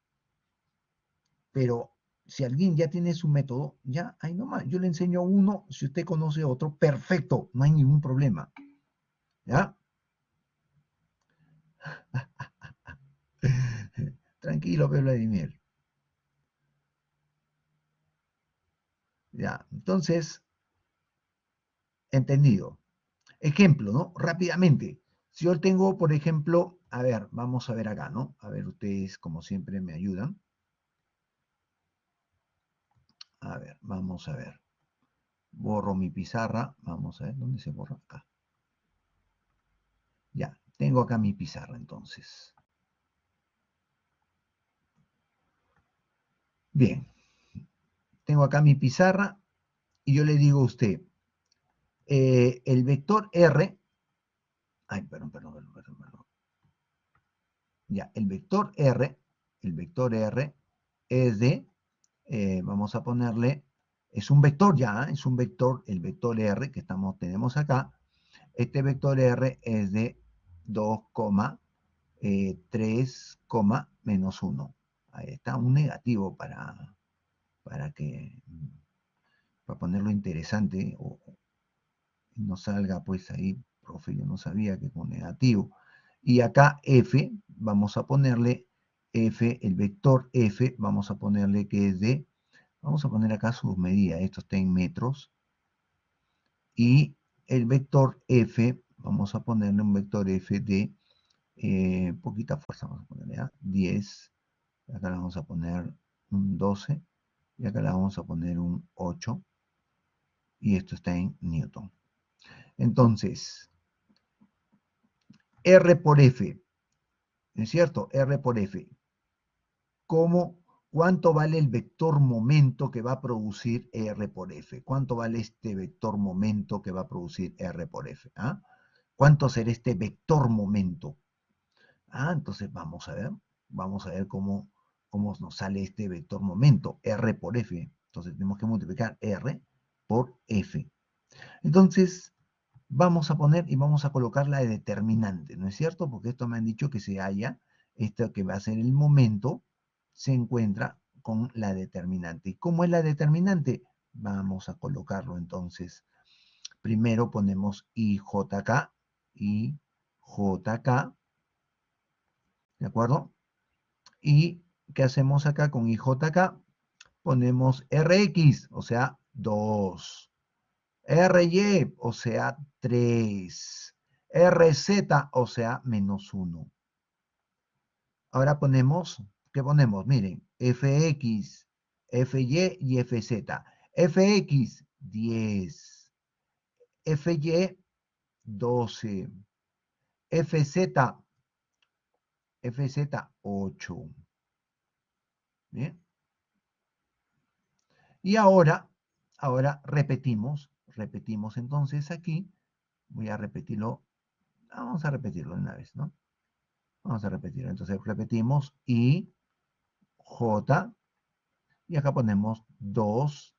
Pero si alguien ya tiene su método, ya ahí nomás. Yo le enseño uno. Si usted conoce otro, perfecto. No hay ningún problema. ¿Ya? Tranquilo, Vladimir. Ya, entonces, entendido. Ejemplo, ¿no? Rápidamente. Si yo tengo, por ejemplo, a ver, vamos a ver acá, ¿no? A ver, ustedes como siempre me ayudan. A ver, vamos a ver. Borro mi pizarra. Vamos a ver, ¿dónde se borra? Acá. Ya, tengo acá mi pizarra entonces. Bien, tengo acá mi pizarra y yo le digo a usted, el vector R, ay, perdón. Ya, el vector R es de, vamos a ponerle, es un vector ya, es un vector, el vector R que tenemos acá, este vector R es de 2,3, menos 1. Ahí está, un negativo para ponerlo interesante, o no salga pues ahí, profe, yo no sabía que con negativo. Y acá F, vamos a ponerle F, el vector F, vamos a ponerle que es de, vamos a poner acá sus medidas, esto está en metros, y el vector F, vamos a ponerle un vector F de poquita fuerza, vamos a ponerle a 10, acá le vamos a poner un 12, y acá le vamos a poner un 8, y esto está en Newton. Entonces, R por F, ¿no es cierto? R por F. ¿Cuánto vale el vector momento que va a producir R por F? ¿Cuánto vale este vector momento que va a producir R por F? ¿Ah? ¿Cuánto será este vector momento? Entonces vamos a ver cómo nos sale este vector momento, R por F. Entonces tenemos que multiplicar R por F. Entonces, vamos a poner y vamos a colocar la determinante, ¿no es cierto? Porque esto me han dicho que se halla, esto que va a ser el momento, se encuentra con la determinante. ¿Y cómo es la determinante? Vamos a colocarlo entonces. Primero ponemos IJK, ¿de acuerdo? ¿Y qué hacemos acá con IJK? Ponemos RX, o sea, 2. RY, o sea, 3. RZ, o sea, menos 1. Ahora ponemos, ¿qué ponemos? Miren, FX, FY y FZ. FX, 10. FY, 12. FZ, FZ, 8. ¿Bien? Y ahora repetimos entonces aquí. Voy a repetirlo. Vamos a repetirlo una vez, ¿no? Vamos a repetirlo. Entonces repetimos I, J, y acá ponemos 2,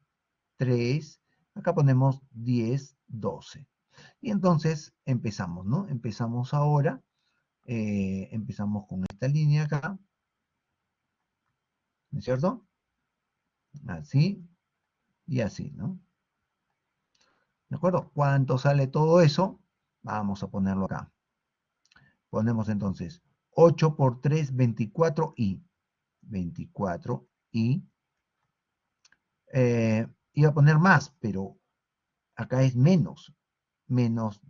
3, acá ponemos 10, 12. Y entonces empezamos, ¿no? Empezamos ahora, empezamos con esta línea acá, ¿no es cierto? Así y así, ¿no? ¿De acuerdo? ¿Cuánto sale todo eso? Vamos a ponerlo acá. Ponemos entonces 8 por 3, 24 y 24 y iba a poner más, pero acá es menos. Menos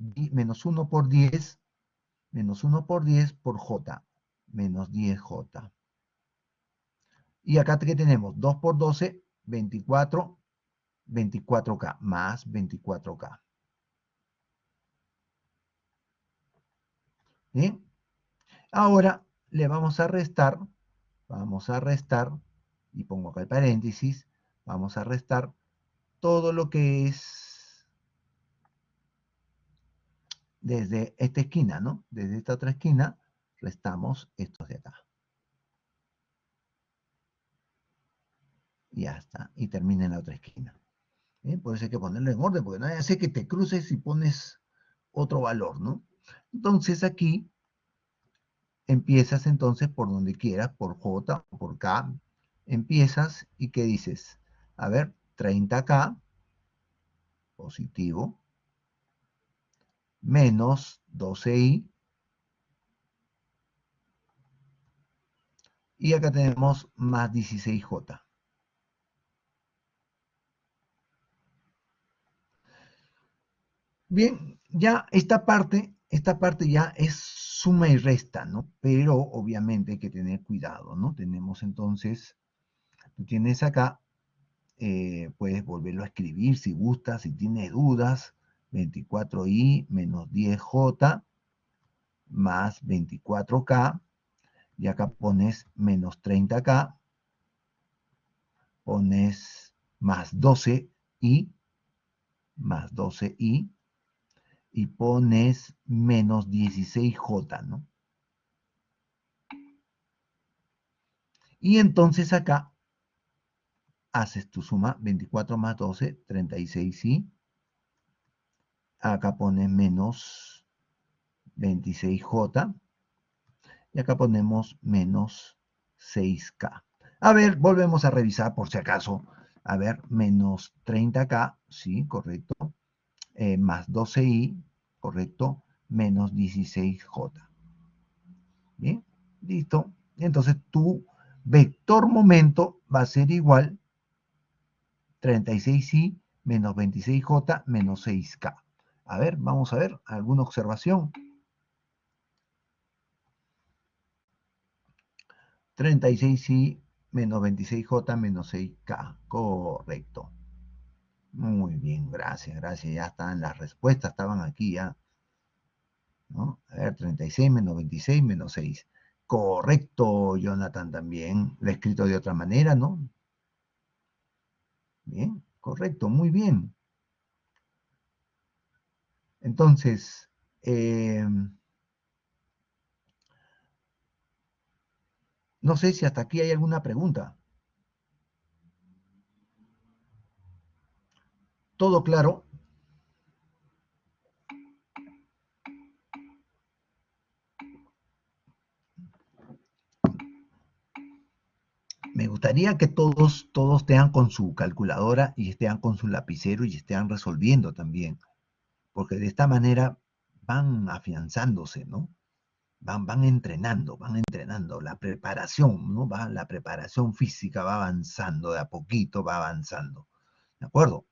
1 por 10, menos 1 por 10 por J, menos 10J. Y acá, ¿qué tenemos? 2 por 12, 24, 24K, más 24K. ¿Bien? Ahora le vamos a restar, y pongo acá el paréntesis, vamos a restar todo lo que es desde esta esquina, ¿no? Desde esta otra esquina, restamos estos de acá. Y ya está, y termina en la otra esquina. ¿Bien? Por eso hay que ponerlo en orden, porque no hace que te cruces y pones otro valor, ¿no? Entonces aquí empiezas entonces por donde quieras, por J o por K, empiezas y ¿qué dices? A ver, 30K, positivo, menos 12I, y acá tenemos más 16J. Bien, ya esta parte ya es suma y resta, ¿no? Pero obviamente hay que tener cuidado, ¿no? Tenemos entonces, tú tienes acá, puedes volverlo a escribir si gustas, si tienes dudas, 24i menos 10j más 24k, y acá pones menos 30k, pones más 12i, y pones menos 16j, ¿no? Y entonces acá haces tu suma, 24 más 12, 36i. Acá pones menos 26j. Y acá ponemos menos 6k. A ver, volvemos a revisar por si acaso. A ver, menos 30k, sí, correcto. Más 12i, correcto. Menos 16j. Bien, listo. Entonces tu vector momento va a ser igual 36i menos 26j menos 6k. A ver, vamos a ver, ¿alguna observación? 36i menos 26j menos 6k. Correcto. Muy bien, gracias, gracias. Ya están las respuestas, estaban aquí ya, ¿no? A ver, 36 menos 26 menos 6. Correcto, Jonathan, también. Lo he escrito de otra manera, ¿no? Bien, correcto, muy bien. Entonces, no sé si hasta aquí hay alguna pregunta. ¿Todo claro? Me gustaría que todos estén con su calculadora y estén con su lapicero y estén resolviendo también, porque de esta manera van afianzándose, ¿no? Van entrenando, la preparación, ¿no? La preparación física va avanzando, de a poquito va avanzando, ¿de acuerdo?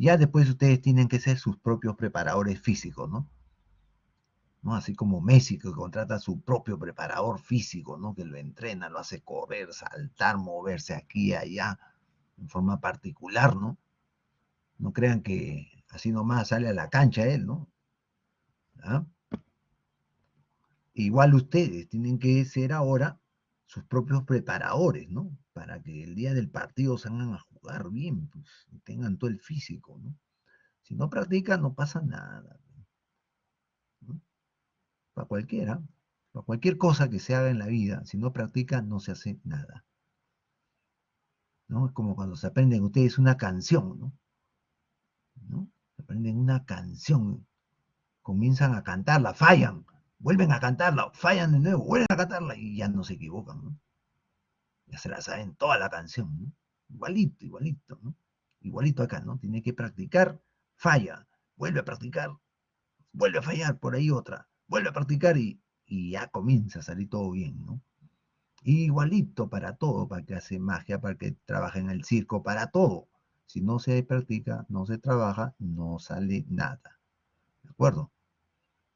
Ya después ustedes tienen que ser sus propios preparadores físicos, ¿no? ¿No? Así como Messi, que contrata a su propio preparador físico, ¿no? Que lo entrena, lo hace correr, saltar, moverse aquí y allá, en forma particular, ¿no? No crean que así nomás sale a la cancha él, ¿no? ¿Ah? Igual ustedes tienen que ser ahora sus propios preparadores, ¿no? Para que el día del partido salgan a jugar bien, pues, y tengan todo el físico, ¿no? Si no practican, no pasa nada, ¿no? Para cualquiera, para cualquier cosa que se haga en la vida, si no practica, no se hace nada, ¿no? Es como cuando se aprenden ustedes una canción, ¿no? ¿No? Aprenden una canción, comienzan a cantarla, fallan, vuelven a cantarla, fallan de nuevo, vuelven a cantarla y ya no se equivocan, ¿no? Ya se la saben toda la canción, ¿no? Igualito, igualito, ¿no? Igualito acá, ¿no? Tiene que practicar, falla, vuelve a practicar, vuelve a fallar, por ahí otra, vuelve a practicar y ya comienza a salir todo bien, ¿no? Igualito para todo, para que hace magia, para que trabaje en el circo, para todo. Si no se practica, no se trabaja, no sale nada. ¿De acuerdo?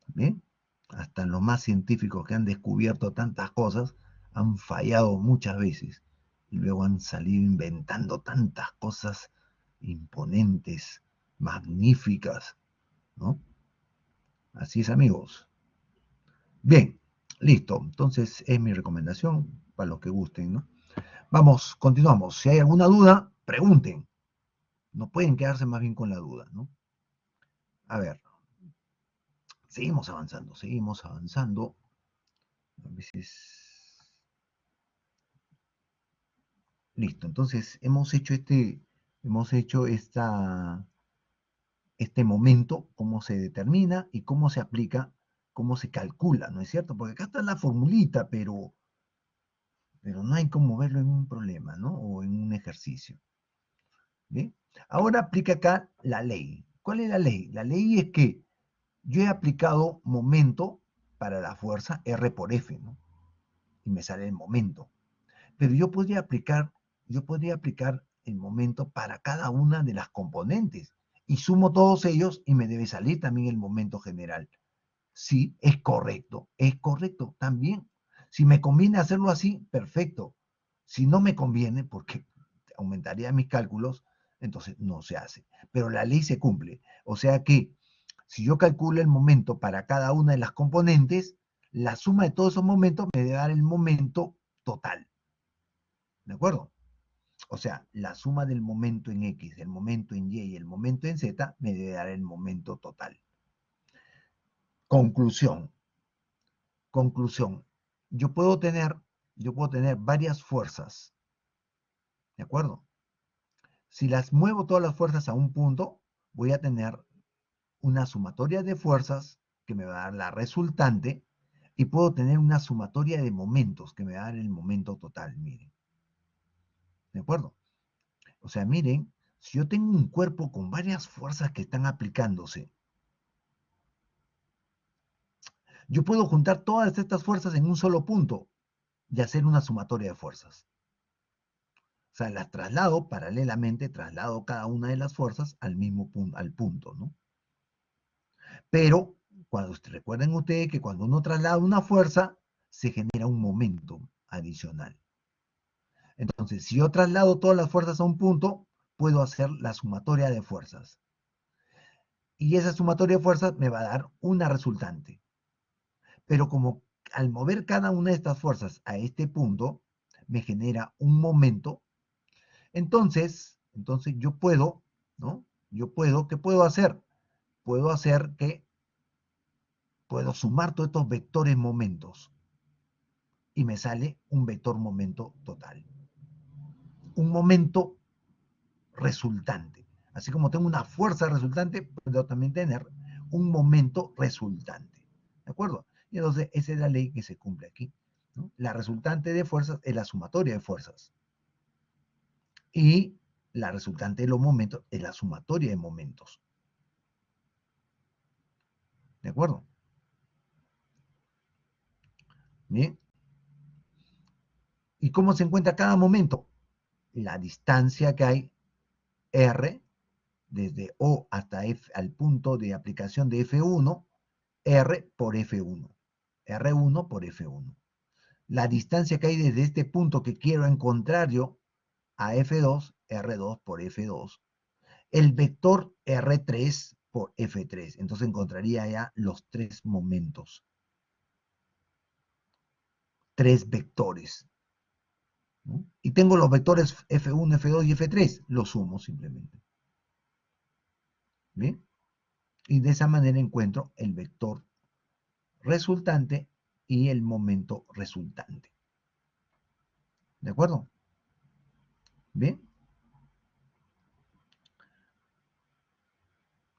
¿Bien? Hasta los más científicos que han descubierto tantas cosas han fallado muchas veces y luego han salido inventando tantas cosas imponentes, magníficas, ¿no? Así es, amigos. Bien, listo. Entonces es mi recomendación para los que gusten, ¿no? Vamos, continuamos. Si hay alguna duda, pregunten. No pueden quedarse más bien con la duda, ¿no? A ver, seguimos avanzando, seguimos avanzando. A veces. Listo, entonces hemos hecho este momento, cómo se determina y cómo se aplica, cómo se calcula, ¿no es cierto? Porque acá está la formulita, pero no hay cómo verlo en un problema, ¿no? O en un ejercicio. ¿Bien? Ahora aplica acá la ley. ¿Cuál es la ley? La ley es que yo he aplicado momento para la fuerza R por F, ¿no? Y me sale el momento. Pero yo podría aplicar el momento para cada una de las componentes y sumo todos ellos y me debe salir también el momento general. Sí, es correcto también. Si me conviene hacerlo así, perfecto. Si no me conviene, porque aumentaría mis cálculos, entonces no se hace. Pero la ley se cumple. O sea que si yo calculo el momento para cada una de las componentes, la suma de todos esos momentos me debe dar el momento total. ¿De acuerdo? O sea, la suma del momento en X, el momento en Y y el momento en Z me debe dar el momento total. Conclusión. Conclusión. Yo puedo tener, yo puedo tener varias fuerzas. ¿De acuerdo? Si las muevo todas las fuerzas a un punto, voy a tener una sumatoria de fuerzas que me va a dar la resultante y puedo tener una sumatoria de momentos que me va a dar el momento total, miren. ¿De acuerdo? O sea, miren, si yo tengo un cuerpo con varias fuerzas que están aplicándose, yo puedo juntar todas estas fuerzas en un solo punto y hacer una sumatoria de fuerzas. O sea, las traslado paralelamente, traslado cada una de las fuerzas al mismo punto, al punto, ¿no? Pero recuerden ustedes que cuando uno traslada una fuerza, se genera un momento adicional. Entonces, si yo traslado todas las fuerzas a un punto, puedo hacer la sumatoria de fuerzas. Y esa sumatoria de fuerzas me va a dar una resultante. Pero como al mover cada una de estas fuerzas a este punto, me genera un momento, entonces yo puedo, ¿no? ¿Qué puedo hacer? Puedo hacer que, puedo sumar todos estos vectores momentos y me sale un vector momento total. Un momento resultante. Así como tengo una fuerza resultante, puedo también tener un momento resultante. ¿De acuerdo? Y entonces esa es la ley que se cumple aquí, ¿no? La resultante de fuerzas es la sumatoria de fuerzas. Y la resultante de los momentos es la sumatoria de momentos. ¿De acuerdo? Bien. ¿Y cómo se encuentra cada momento? La distancia que hay R desde O hasta F, al punto de aplicación de F1, R por F1. R1 por F1. La distancia que hay desde este punto que quiero encontrar yo a F2, R2 por F2. El vector R3 por F3. Entonces encontraría ya los tres momentos. Tres vectores. ¿No? Y tengo los vectores F1, F2 y F3. Los sumo simplemente. ¿Bien? Y de esa manera encuentro el vector resultante y el momento resultante. ¿De acuerdo? ¿Bien?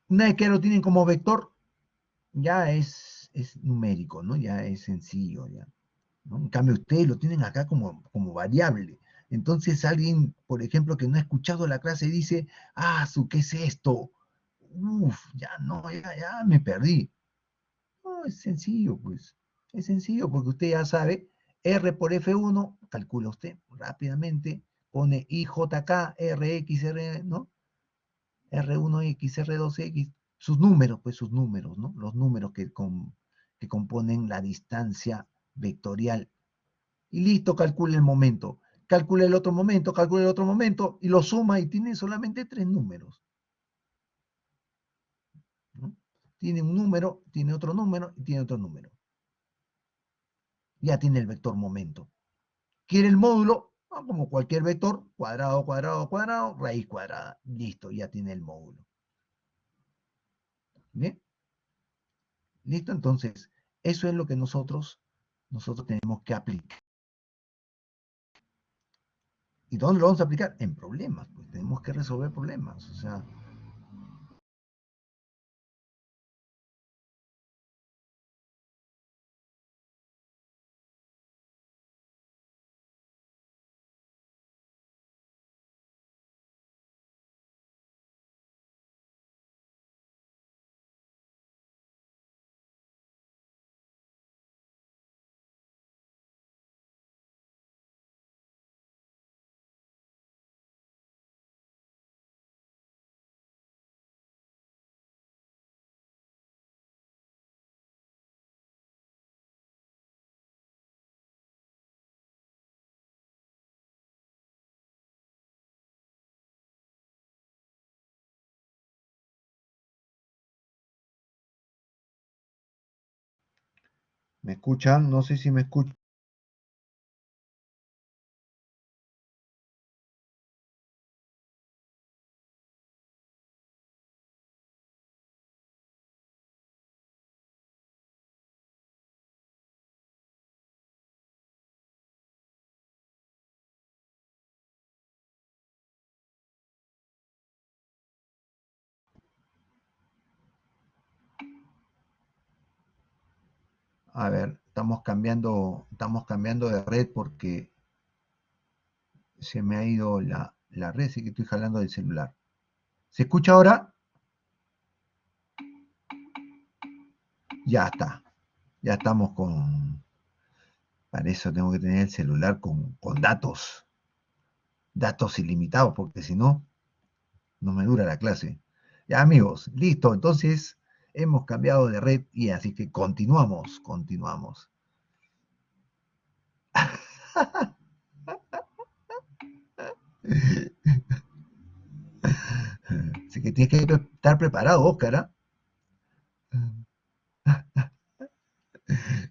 Una vez que lo tienen como vector, ya es numérico, ¿no? Ya es sencillo, ya. ¿No? En cambio, ustedes lo tienen acá como variable. Entonces alguien, por ejemplo, que no ha escuchado la clase dice, ah, ¿qué es esto? Uf, ya no, ya me perdí. No, es sencillo, pues. Es sencillo porque usted ya sabe, R por F1, calcula usted rápidamente, pone IJK, RX, ¿no? R1X, R2X, sus números, pues sus números, ¿no? Los números que componen la distancia vectorial. Y listo, calcula el momento. Calcula el otro momento, calcula el otro momento, y lo suma y tiene solamente tres números. ¿No? Tiene un número, tiene otro número y tiene otro número. Ya tiene el vector momento. ¿Quiere el módulo? Ah, como cualquier vector, cuadrado, cuadrado, cuadrado, raíz cuadrada. Listo, ya tiene el módulo. ¿Bien? ¿Listo? Entonces, eso es lo que nosotros tenemos que aplicar. ¿Y dónde lo vamos a aplicar? En problemas, pues tenemos que resolver problemas. O sea, ¿me escuchan? No sé si me escuchan. A ver, estamos cambiando de red porque se me ha ido la red, así que estoy jalando del celular. ¿Se escucha ahora? Ya está. Ya estamos para eso tengo que tener el celular con datos ilimitados, porque si no, no me dura la clase. Ya amigos, listo, entonces hemos cambiado de red y así que continuamos. Así que tienes que estar preparado, Óscar. ¿Ah?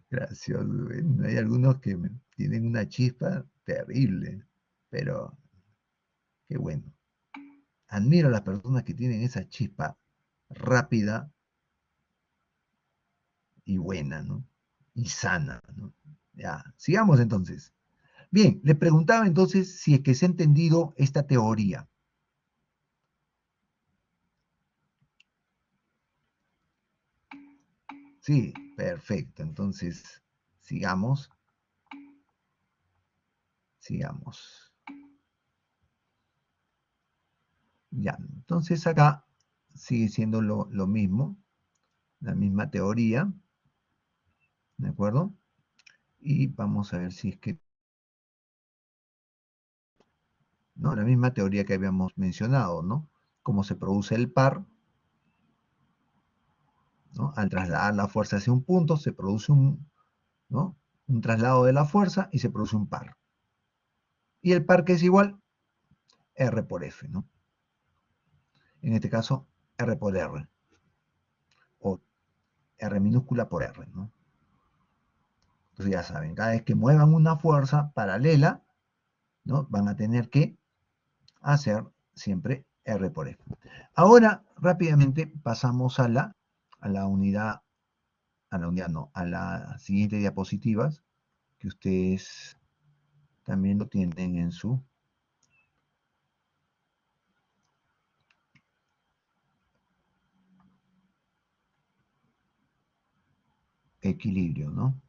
Gracioso. Bueno, hay algunos que tienen una chispa terrible, pero qué bueno. Admiro a las personas que tienen esa chispa rápida y buena, ¿no? Y sana, ¿no? Ya, sigamos entonces. Bien, le preguntaba entonces si es que se ha entendido esta teoría. Sí, perfecto. Entonces, sigamos. Sigamos. Ya, entonces acá sigue siendo lo mismo, la misma teoría, ¿de acuerdo? Y vamos a ver si es que, ¿no? La misma teoría que habíamos mencionado, ¿no? como se produce el par, ¿no? Al trasladar la fuerza hacia un punto, se produce ¿no? un traslado de la fuerza y se produce un par. Y el par que es igual, R por F, ¿no? En este caso, R por R, o R minúscula por R, ¿no? Entonces ya saben, cada vez que muevan una fuerza paralela, ¿no? Van a tener que hacer siempre R por F. Ahora, rápidamente pasamos a la unidad, no, a la siguiente diapositivas, que ustedes también lo tienen en su equilibrio, ¿no?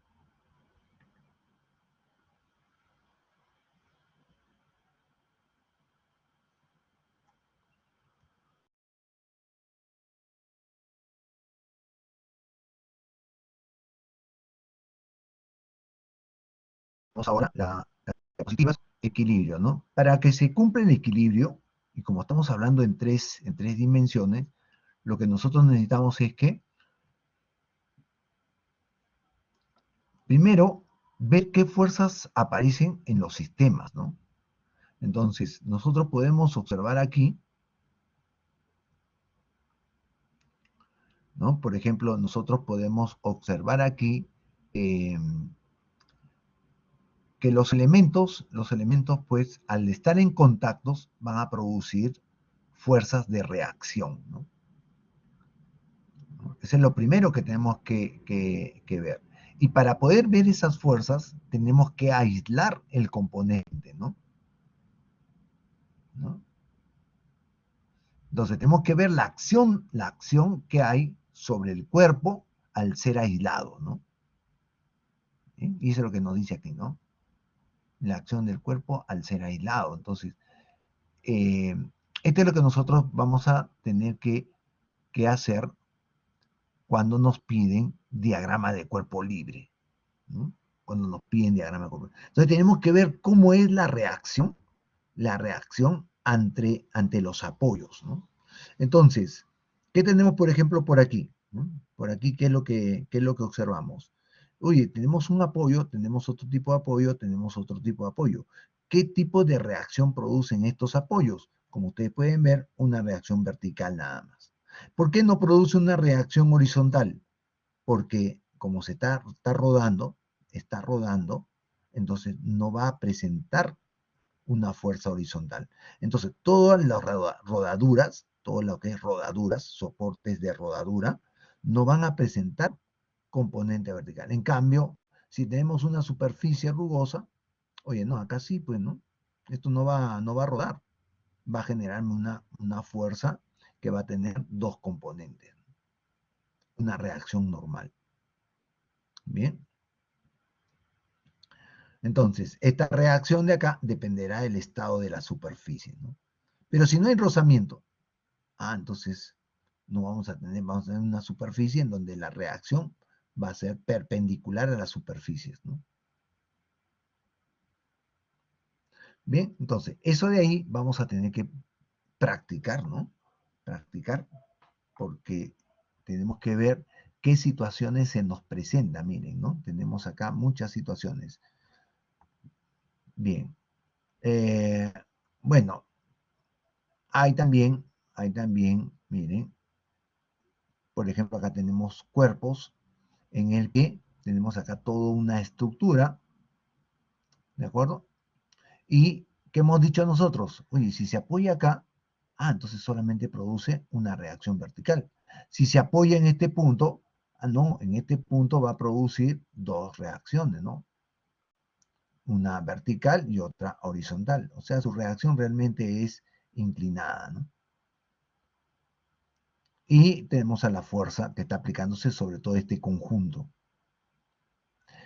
Vamos ahora las diapositivas, equilibrio, ¿no? Para que se cumpla el equilibrio, y como estamos hablando en tres dimensiones, lo que nosotros necesitamos es que, primero, ver qué fuerzas aparecen en los sistemas, ¿no? Entonces, nosotros podemos observar aquí, ¿no? Por ejemplo, nosotros podemos observar aquí eh, que los elementos, pues, al estar en contactos, van a producir fuerzas de reacción, ¿no? Eso es lo primero que tenemos que ver. Y para poder ver esas fuerzas, tenemos que aislar el componente, ¿no? ¿No? Entonces, tenemos que ver la acción que hay sobre el cuerpo al ser aislado, ¿no? ¿Sí? Y eso es lo que nos dice aquí, ¿no? La acción del cuerpo al ser aislado. Entonces, eh, esto es lo que nosotros vamos a tener que hacer cuando nos piden diagrama de cuerpo libre, ¿no? Cuando nos piden diagrama de cuerpo libre. Entonces tenemos que ver cómo es la reacción ante los apoyos, ¿no? Entonces, ¿qué tenemos, por ejemplo, por aquí? ¿No? Por aquí, ¿qué es lo que observamos? Oye, tenemos un apoyo, tenemos otro tipo de apoyo, tenemos otro tipo de apoyo. ¿Qué tipo de reacción producen estos apoyos? Como ustedes pueden ver, una reacción vertical nada más. ¿Por qué no produce una reacción horizontal? Porque como está rodando, entonces no va a presentar una fuerza horizontal. Entonces, todas las rodaduras, todo lo que es rodaduras, soportes de rodadura, no van a presentar componente vertical. En cambio, si tenemos una superficie rugosa, oye, no, acá sí, pues, ¿no? Esto no va a rodar, va a generarme una fuerza que va a tener dos componentes, una reacción normal. Bien. Entonces, esta reacción de acá dependerá del estado de la superficie, ¿no? Pero si no hay rozamiento, entonces no vamos a tener una superficie en donde la reacción va a ser perpendicular a las superficies, ¿no? Bien, entonces, eso de ahí vamos a tener que practicar, ¿no? Practicar porque tenemos que ver qué situaciones se nos presentan, miren, ¿no? Tenemos acá muchas situaciones. Bien. Bueno, hay también, miren, por ejemplo, acá tenemos cuerpos en el que tenemos acá toda una estructura, ¿de acuerdo? Y ¿qué hemos dicho nosotros? Oye, si se apoya acá, entonces solamente produce una reacción vertical. Si se apoya en este punto, no, en este punto va a producir dos reacciones, ¿no? Una vertical y otra horizontal. O sea, su reacción realmente es inclinada, ¿no? Y tenemos a la fuerza que está aplicándose sobre todo este conjunto.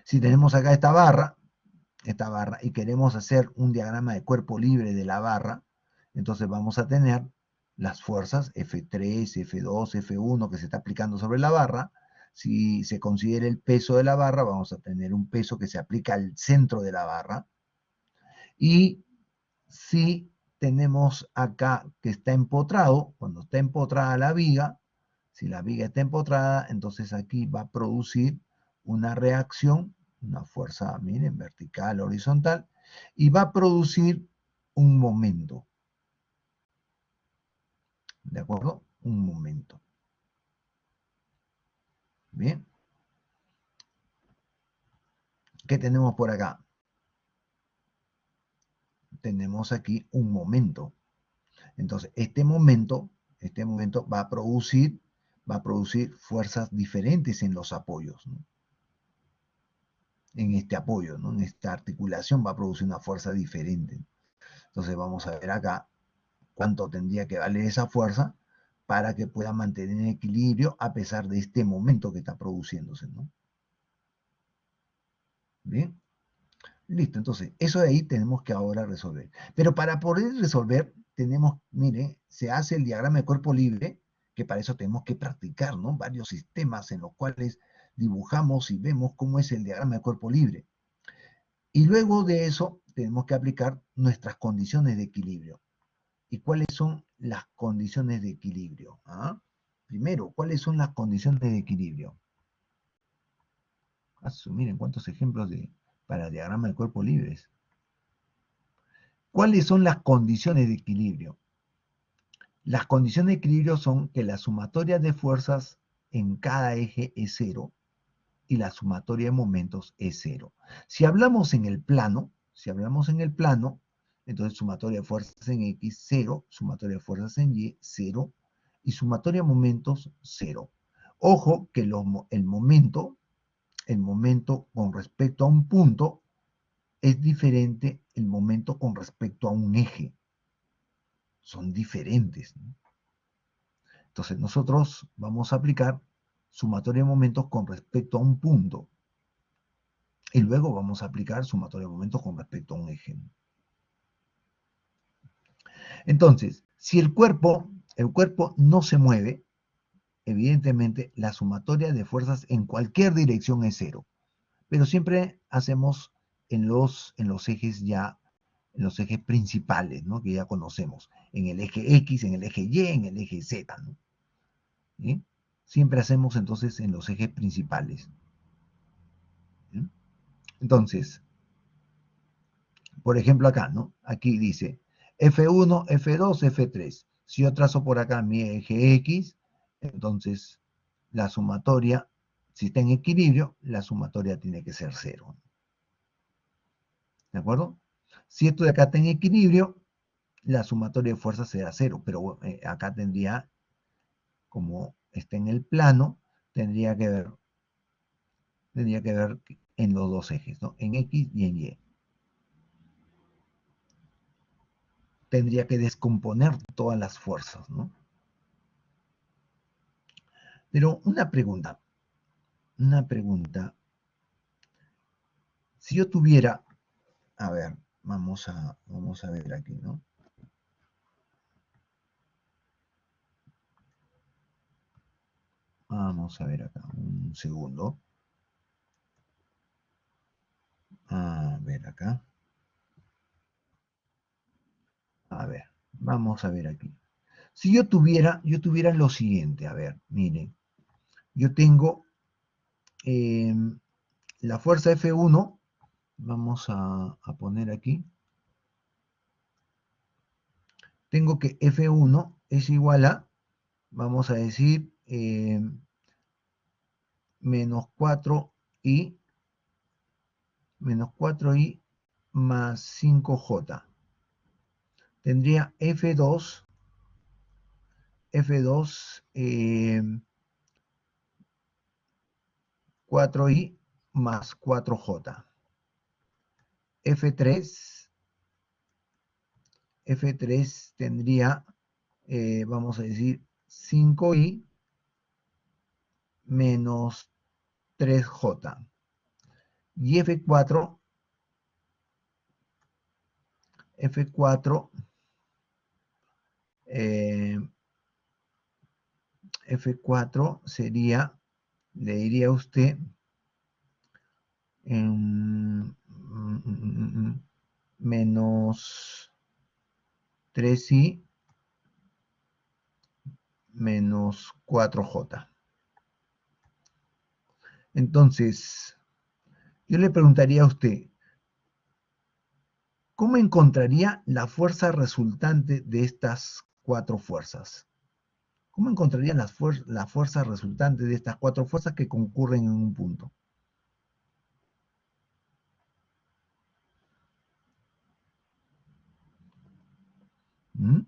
Si tenemos acá esta barra, y queremos hacer un diagrama de cuerpo libre de la barra, entonces vamos a tener las fuerzas F3, F2, F1 que se está aplicando sobre la barra. Si se considera el peso de la barra, vamos a tener un peso que se aplica al centro de la barra. Y si tenemos acá que está empotrado. Cuando está empotrada la viga, si la viga está empotrada, entonces aquí va a producir una reacción, una fuerza, miren, vertical, horizontal, y va a producir un momento. ¿De acuerdo? Un momento. Bien. ¿Qué tenemos por acá? Tenemos aquí un momento. Entonces, este momento va a producir fuerzas diferentes en los apoyos, ¿no? En este apoyo, ¿no? En esta articulación va a producir una fuerza diferente. Entonces vamos a ver acá cuánto tendría que valer esa fuerza para que pueda mantener equilibrio a pesar de este momento que está produciéndose, ¿no? Bien, listo. Entonces, eso de ahí tenemos que ahora resolver. Pero para poder resolver, tenemos, mire, se hace el diagrama de cuerpo libre, que para eso tenemos que practicar, ¿no? Varios sistemas en los cuales dibujamos y vemos cómo es el diagrama de cuerpo libre. Y luego de eso, tenemos que aplicar nuestras condiciones de equilibrio. ¿Y cuáles son las condiciones de equilibrio? ¿Ah? Primero, ¿cuáles son las condiciones de equilibrio? Miren cuántos ejemplos para diagrama de cuerpo libres. ¿Cuáles son las condiciones de equilibrio? Las condiciones de equilibrio son que la sumatoria de fuerzas en cada eje es cero y la sumatoria de momentos es cero. Si hablamos en el plano, entonces sumatoria de fuerzas en X, 0, sumatoria de fuerzas en Y, 0, y sumatoria de momentos, 0. Ojo que el momento con respecto a un punto es diferente el momento con respecto a un eje. Son diferentes, ¿no? Entonces nosotros vamos a aplicar sumatoria de momentos con respecto a un punto. Y luego vamos a aplicar sumatoria de momentos con respecto a un eje. Entonces, si el cuerpo no se mueve, evidentemente la sumatoria de fuerzas en cualquier dirección es cero. Pero siempre hacemos en los ejes en los ejes principales, ¿no? Que ya conocemos. En el eje X, en el eje Y, en el eje Z, ¿no? ¿Sí? Siempre hacemos entonces en los ejes principales. ¿Sí? Entonces, por ejemplo acá, ¿no? Aquí dice F1, F2, F3. Si yo trazo por acá mi eje X, entonces la sumatoria, si está en equilibrio, la sumatoria tiene que ser cero. ¿De acuerdo? Si esto de acá está en equilibrio, la sumatoria de fuerzas será cero, pero acá tendría, como está en el plano, tendría que ver en los dos ejes, ¿no? En X y en Y. Tendría que descomponer todas las fuerzas, ¿no? Pero una pregunta. Si yo tuviera, a ver, vamos a ver aquí, ¿no? Vamos a ver acá, un segundo. A ver acá. A ver, vamos a ver aquí. Si yo tuviera lo siguiente, a ver, miren, yo tengo la fuerza F1, vamos a poner aquí, tengo que F1 es igual a, vamos a decir, menos 4i más 5j. Tendría F2 4i más 4j. F3 tendría, vamos a decir, 5i menos 3j. Y F4 eh, F4 sería, le diría a usted, menos 3i menos 4j. Entonces, yo le preguntaría a usted, ¿cómo encontraría la fuerza resultante de estas cuatro fuerzas? ¿Cómo encontraría la fuerza resultante de estas cuatro fuerzas que concurren en un punto? ¿Mm?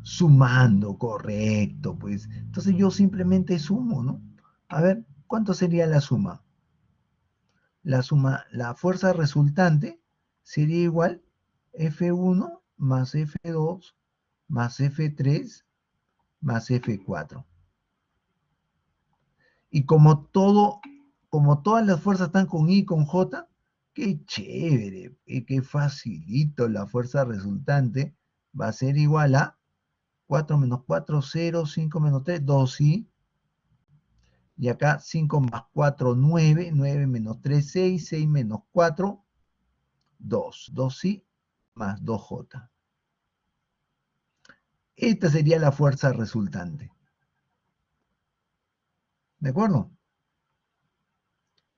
Sumando, correcto, pues. Entonces yo simplemente sumo, ¿no? A ver, ¿cuánto sería la suma? La fuerza resultante sería igual F1 más F2 más F3 más F4. Y como todas las fuerzas están con I y con J, qué chévere, qué facilito la fuerza resultante va a ser igual a 4 menos 4, 0, 5 menos 3, 2i. Y acá 5 más 4, 9, 9 menos 3, 6, 6 menos 4, 2. 2i más 2j. Esta sería la fuerza resultante. ¿De acuerdo?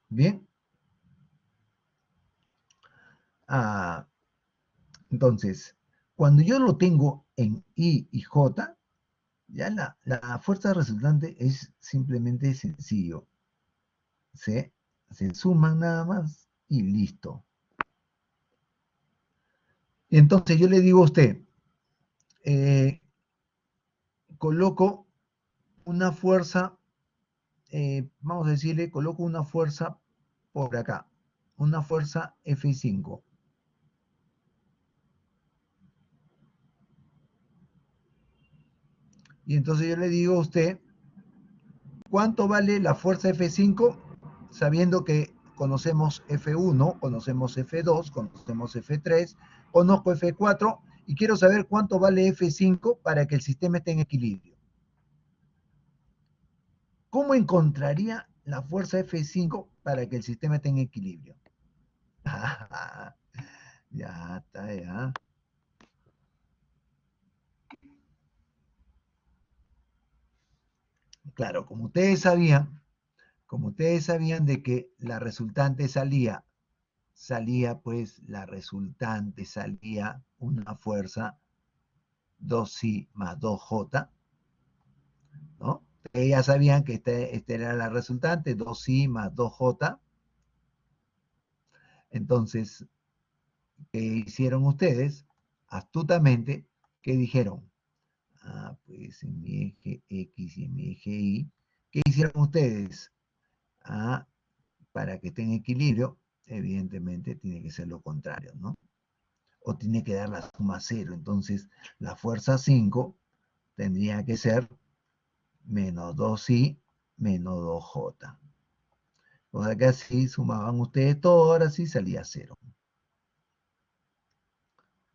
Bien. Entonces, cuando yo lo tengo en I y J, ya la fuerza resultante es simplemente sencillo. Se suman nada más y listo. Y entonces yo le digo a usted, coloco una fuerza, vamos a decirle, coloco una fuerza por acá, una fuerza F5. Y entonces yo le digo a usted, ¿cuánto vale la fuerza F5? Sabiendo que conocemos F1, conocemos F2, conocemos F3, conozco F4 y quiero saber cuánto vale F5 para que el sistema esté en equilibrio. ¿Cómo encontraría la fuerza F5 para que el sistema esté en equilibrio? Ya está, ya. Claro, como ustedes sabían de que la resultante salía pues la resultante salía una fuerza 2i más 2j, ¿no? Ustedes ya sabían que esta era la resultante, 2i más 2j. Entonces, ¿qué hicieron ustedes? Astutamente, ¿qué dijeron? Pues en mi eje X y en mi eje Y, ¿qué hicieron ustedes? Para que esté en equilibrio, evidentemente tiene que ser lo contrario, ¿no? O tiene que dar la suma 0. Entonces, la fuerza 5 tendría que ser menos 2i menos 2j. O sea que así sumaban ustedes todo, ahora sí salía 0.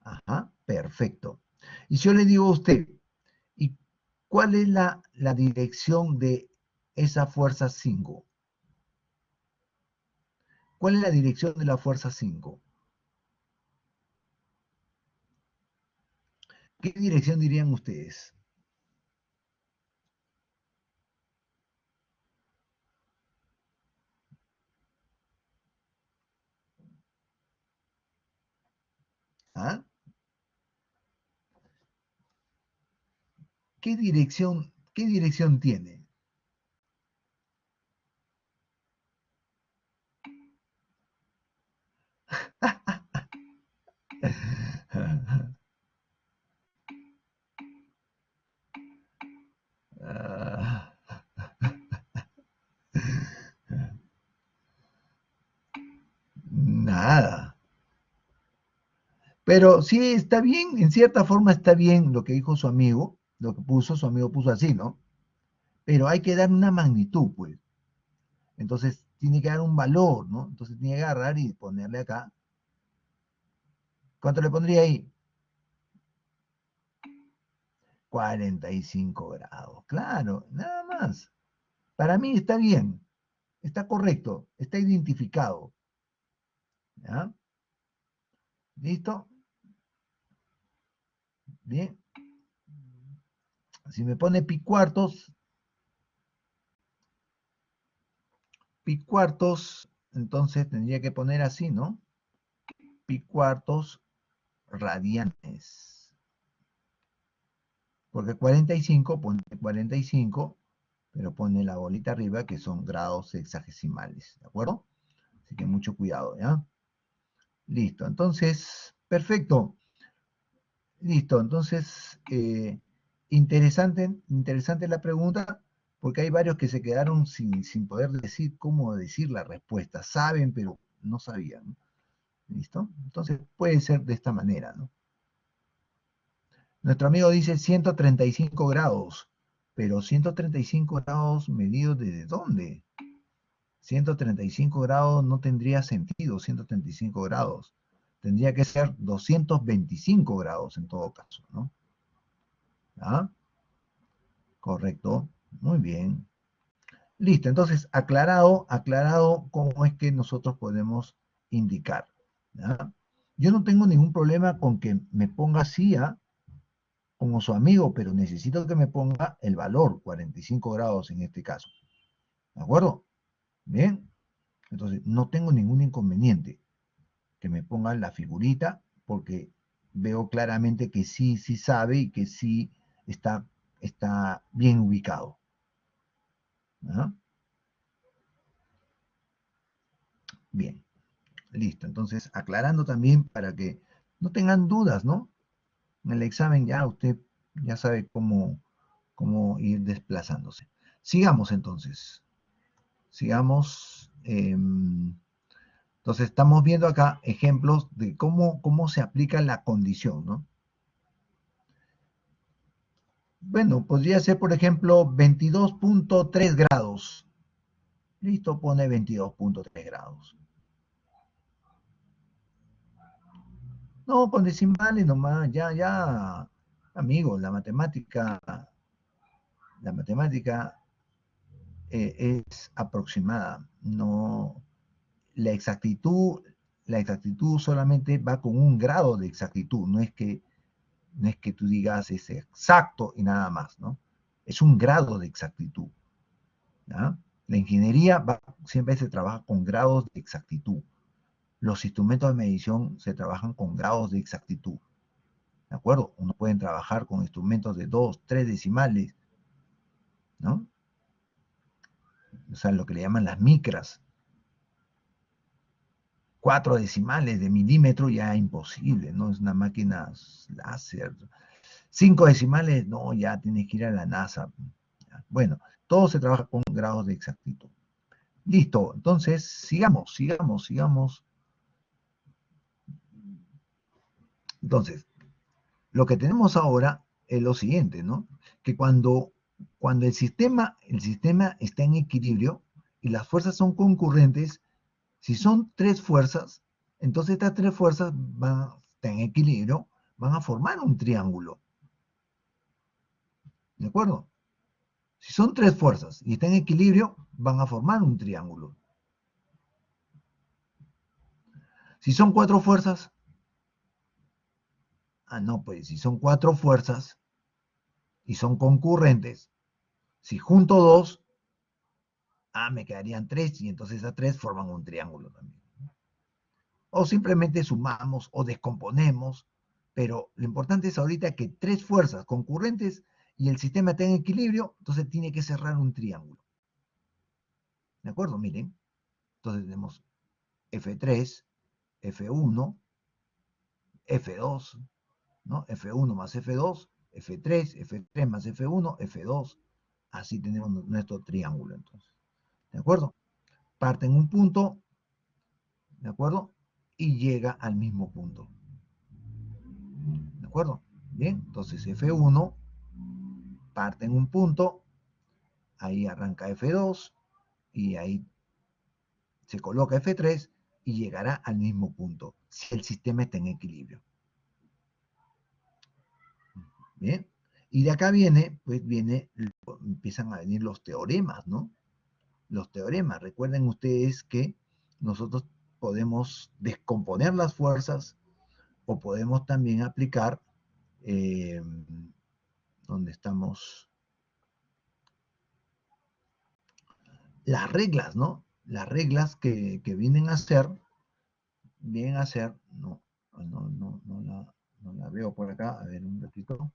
Ajá, perfecto. Y si yo le digo a usted, ¿y cuál es la dirección de esa fuerza 5? ¿Cuál es la dirección de la fuerza 5? ¿Qué dirección dirían ustedes? ¿Ah? qué dirección tiene? Ah, nada. Pero sí está bien, en cierta forma está bien lo que dijo su amigo, lo que puso, su amigo puso así, ¿no? Pero hay que dar una magnitud, pues. Entonces tiene que dar un valor, ¿no? Entonces tiene que agarrar y ponerle acá. ¿Cuánto le pondría ahí? 45 grados. Claro, nada más. Para mí está bien, está correcto, está identificado. ¿Ya? ¿Listo? Bien. Si me pone pi cuartos, entonces tendría que poner así, ¿no? Pi cuartos radianes. Porque 45 pone 45, pero pone la bolita arriba que son grados sexagesimales, ¿de acuerdo? Así que mucho cuidado, ¿ya? Listo, entonces, perfecto. Listo, entonces, interesante la pregunta, porque hay varios que se quedaron sin poder decir cómo decir la respuesta. Saben, pero no sabían, ¿no? ¿Listo? Entonces, puede ser de esta manera, ¿no? Nuestro amigo dice 135 grados, pero 135 grados medidos ¿desde dónde? 135 grados no tendría sentido, 135 grados. Tendría que ser 225 grados en todo caso, ¿no? ¿Ah? Correcto, muy bien. Listo, entonces aclarado cómo es que nosotros podemos indicar, ¿ya? Yo no tengo ningún problema con que me ponga así, ¿ah? Como su amigo, pero necesito que me ponga el valor, 45 grados en este caso. ¿De acuerdo? Bien, entonces no tengo ningún inconveniente que me ponga la figurita, porque veo claramente que sí sabe y que sí está bien ubicado. ¿Ya? Bien. Listo, entonces aclarando también para que no tengan dudas, ¿no? En el examen ya usted ya sabe cómo ir desplazándose. Sigamos entonces, sigamos. Entonces estamos viendo acá ejemplos de cómo se aplica la condición, ¿no? Bueno, podría ser, por ejemplo, 22.3 grados. Listo, pone 22.3 grados. No, con decimales nomás, ya, amigo, la matemática es aproximada, no, la exactitud, la exactitud solamente va con un grado de exactitud, no es que tú digas es exacto y nada más, ¿no? Es un grado de exactitud, ¿ya? La ingeniería siempre se trabaja con grados de exactitud. Los instrumentos de medición se trabajan con grados de exactitud. ¿De acuerdo? Uno puede trabajar con instrumentos de 2, 3 decimales, ¿no? O sea, lo que le llaman las micras. 4 decimales de milímetro ya imposible, ¿no? Es una máquina láser. 5 decimales, no, ya tienes que ir a la NASA. Bueno, todo se trabaja con grados de exactitud. Listo, entonces sigamos. Entonces, lo que tenemos ahora es lo siguiente, ¿no? Que cuando el sistema está en equilibrio y las fuerzas son concurrentes, si son tres fuerzas, entonces estas tres fuerzas están en equilibrio, van a formar un triángulo. ¿De acuerdo? Si son tres fuerzas y están en equilibrio, van a formar un triángulo. Si son cuatro fuerzas, no, pues si son cuatro fuerzas y son concurrentes, si junto dos, me quedarían tres y entonces esas tres forman un triángulo también. O simplemente sumamos o descomponemos, pero lo importante es ahorita que tres fuerzas concurrentes y el sistema está en equilibrio, entonces tiene que cerrar un triángulo. ¿De acuerdo? Miren, entonces tenemos F3, F1, F2, ¿no? F1 más F2, F3, F3 más F1, F2. Así tenemos nuestro triángulo entonces. ¿De acuerdo? Parte en un punto, ¿de acuerdo? Y llega al mismo punto. ¿De acuerdo? Bien, entonces F1 parte en un punto, ahí arranca F2 y ahí se coloca F3 y llegará al mismo punto si el sistema está en equilibrio. Bien, Y de acá viene, pues empiezan a venir los teoremas, ¿no? Los teoremas. Recuerden ustedes que nosotros podemos descomponer las fuerzas o podemos también aplicar, donde estamos, las reglas, ¿no? Las reglas que vienen a ser, no, no la veo por acá, a ver un ratito,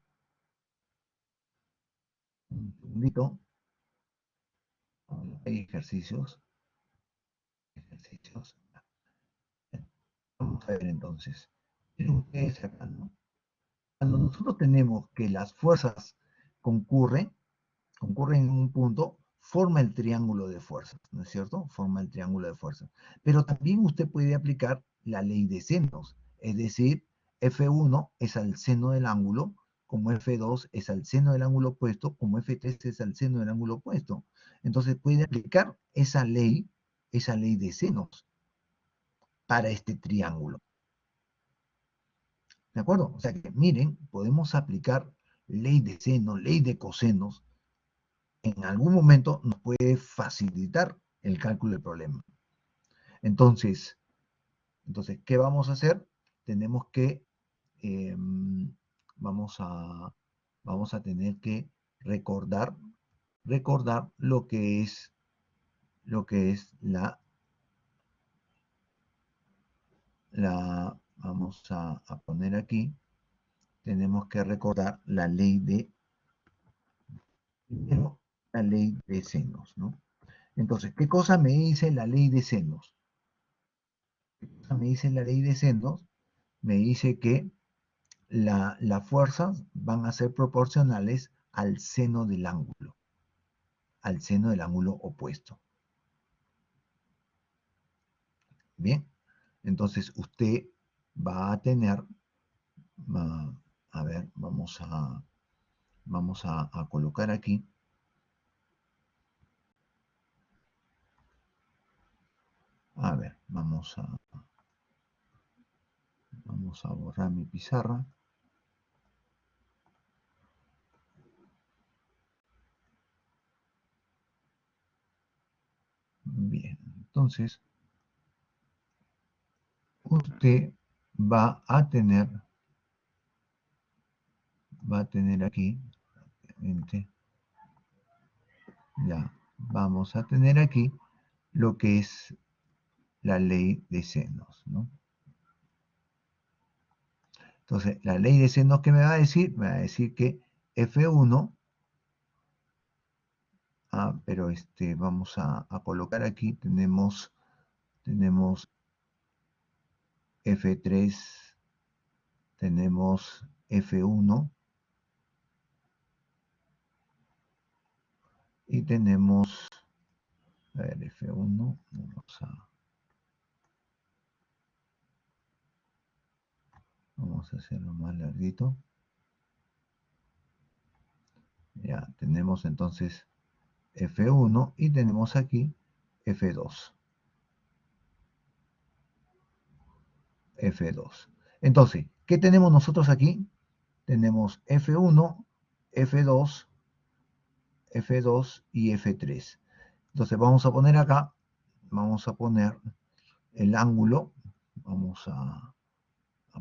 un segundito, hay ejercicios, ejercicios, vamos a ver entonces, miren ustedes acá, ¿no? Cuando nosotros tenemos que las fuerzas concurren en un punto, forma el triángulo de fuerzas, ¿no es cierto? Forma el triángulo de fuerzas. Pero también usted puede aplicar la ley de senos, es decir, F1 es al seno del ángulo, como F2 es al seno del ángulo opuesto, como F3 es al seno del ángulo opuesto. Entonces puede aplicar esa ley de senos para este triángulo. ¿De acuerdo? O sea que miren, podemos aplicar ley de senos, ley de cosenos, en algún momento nos puede facilitar el cálculo del problema. Entonces, ¿qué vamos a hacer? Tenemos que, vamos a tener que recordar lo que es vamos a poner aquí, tenemos que recordar la ley de, primero, la ley de senos, ¿no? Entonces, ¿qué cosa me dice la ley de senos? Me dice la ley de senos, me dice que las fuerzas van a ser proporcionales al seno del ángulo opuesto. Bien, entonces usted va a tener, a ver, vamos a colocar aquí, a ver, vamos a borrar mi pizarra. Bien, entonces usted va a tener aquí, ya, vamos a tener aquí lo que es la ley de senos, ¿no? Entonces, la ley de senos, ¿qué me va a decir? Me va a decir que F1, pero vamos a colocar aquí, tenemos F3, tenemos F1, y tenemos, a ver, F1, vamos a hacerlo más larguito. Ya, tenemos entonces F1 y tenemos aquí F2. F2. Entonces, ¿qué tenemos nosotros aquí? Tenemos F1, F2, F2 y F3. Entonces vamos a poner acá, vamos a poner el ángulo, vamos a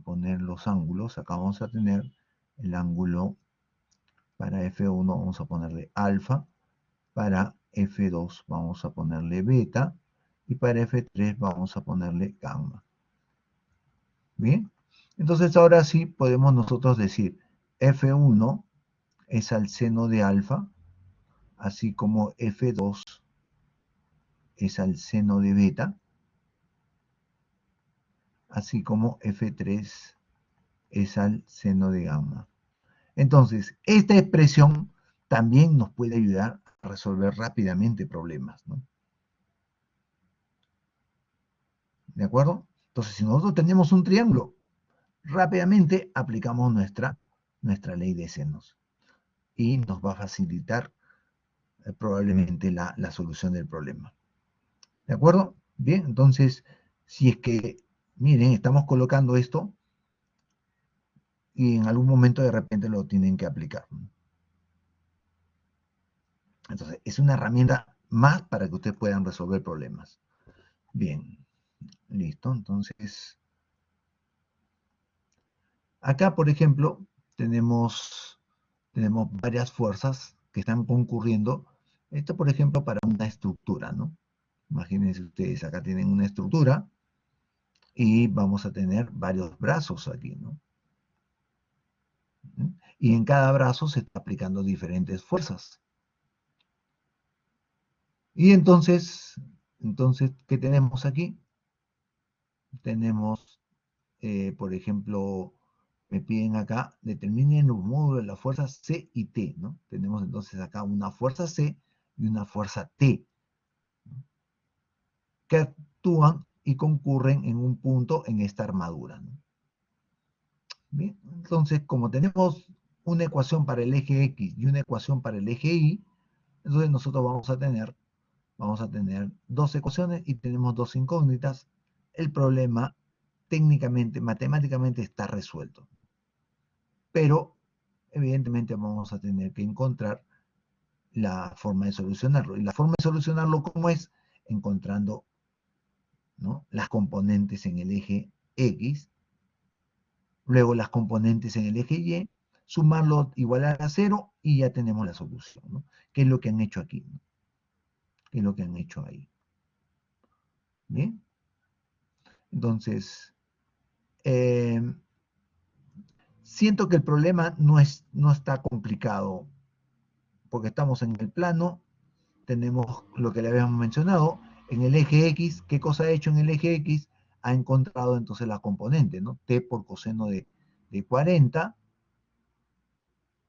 poner los ángulos, acá vamos a tener el ángulo para F1, vamos a ponerle alfa, para F2 vamos a ponerle beta, y para F3 vamos a ponerle gamma. Bien, entonces ahora sí podemos nosotros decir F1 es al seno de alfa, así como F2 es al seno de beta, así como F3 es al seno de gamma. Entonces, esta expresión también nos puede ayudar a resolver rápidamente problemas, ¿no? ¿De acuerdo? Entonces, si nosotros tenemos un triángulo, rápidamente aplicamos nuestra ley de senos y nos va a facilitar probablemente la solución del problema. ¿De acuerdo? Bien, entonces, si es que, miren, estamos colocando esto y en algún momento de repente lo tienen que aplicar. Entonces, es una herramienta más para que ustedes puedan resolver problemas. Bien, listo. Entonces, acá, por ejemplo, tenemos varias fuerzas que están concurriendo. Esto, por ejemplo, para una estructura, ¿no? Imagínense ustedes, acá tienen una estructura y vamos a tener varios brazos aquí, ¿no? Y en cada brazo se está aplicando diferentes fuerzas. Y entonces, ¿qué tenemos aquí? Tenemos, por ejemplo, me piden acá, determinen los módulos de las fuerzas C y T, ¿no? Tenemos entonces acá una fuerza C y una fuerza T, que actúan y concurren en un punto en esta armadura, ¿no? Bien, entonces, como tenemos una ecuación para el eje X y una ecuación para el eje Y, entonces nosotros vamos a tener dos ecuaciones y tenemos dos incógnitas. El problema técnicamente, matemáticamente está resuelto. Pero, evidentemente, vamos a tener que encontrar la forma de solucionarlo. Y la forma de solucionarlo, ¿cómo es? Encontrando, ¿no?, las componentes en el eje X, luego las componentes en el eje Y, sumarlo igualar a 0 y ya tenemos la solución, ¿no? ¿Qué es lo que han hecho aquí? ¿No? ¿Qué es lo que han hecho ahí? ¿Bien? Entonces, siento que el problema no está complicado, porque estamos en el plano, tenemos lo que le habíamos mencionado, en el eje X, ¿qué cosa ha hecho en el eje X? Ha encontrado entonces la componente, ¿no? T por coseno de 40,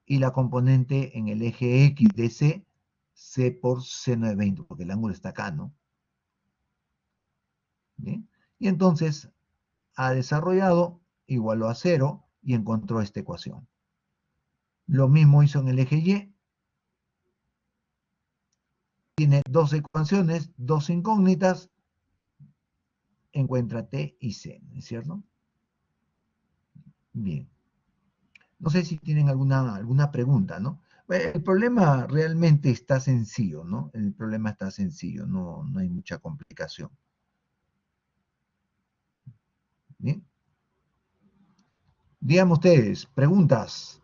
y la componente en el eje X de C, C por seno de 20, porque el ángulo está acá, ¿no? ¿Bien? Y entonces ha desarrollado, igualó a 0 y encontró esta ecuación. Lo mismo hizo en el eje Y. Tiene dos ecuaciones, dos incógnitas, encuentra T y C, ¿no es cierto? Bien. No sé si tienen alguna pregunta, ¿no? El problema realmente está sencillo, ¿no? El problema está sencillo, no hay mucha complicación. Bien. Díganme ustedes, preguntas.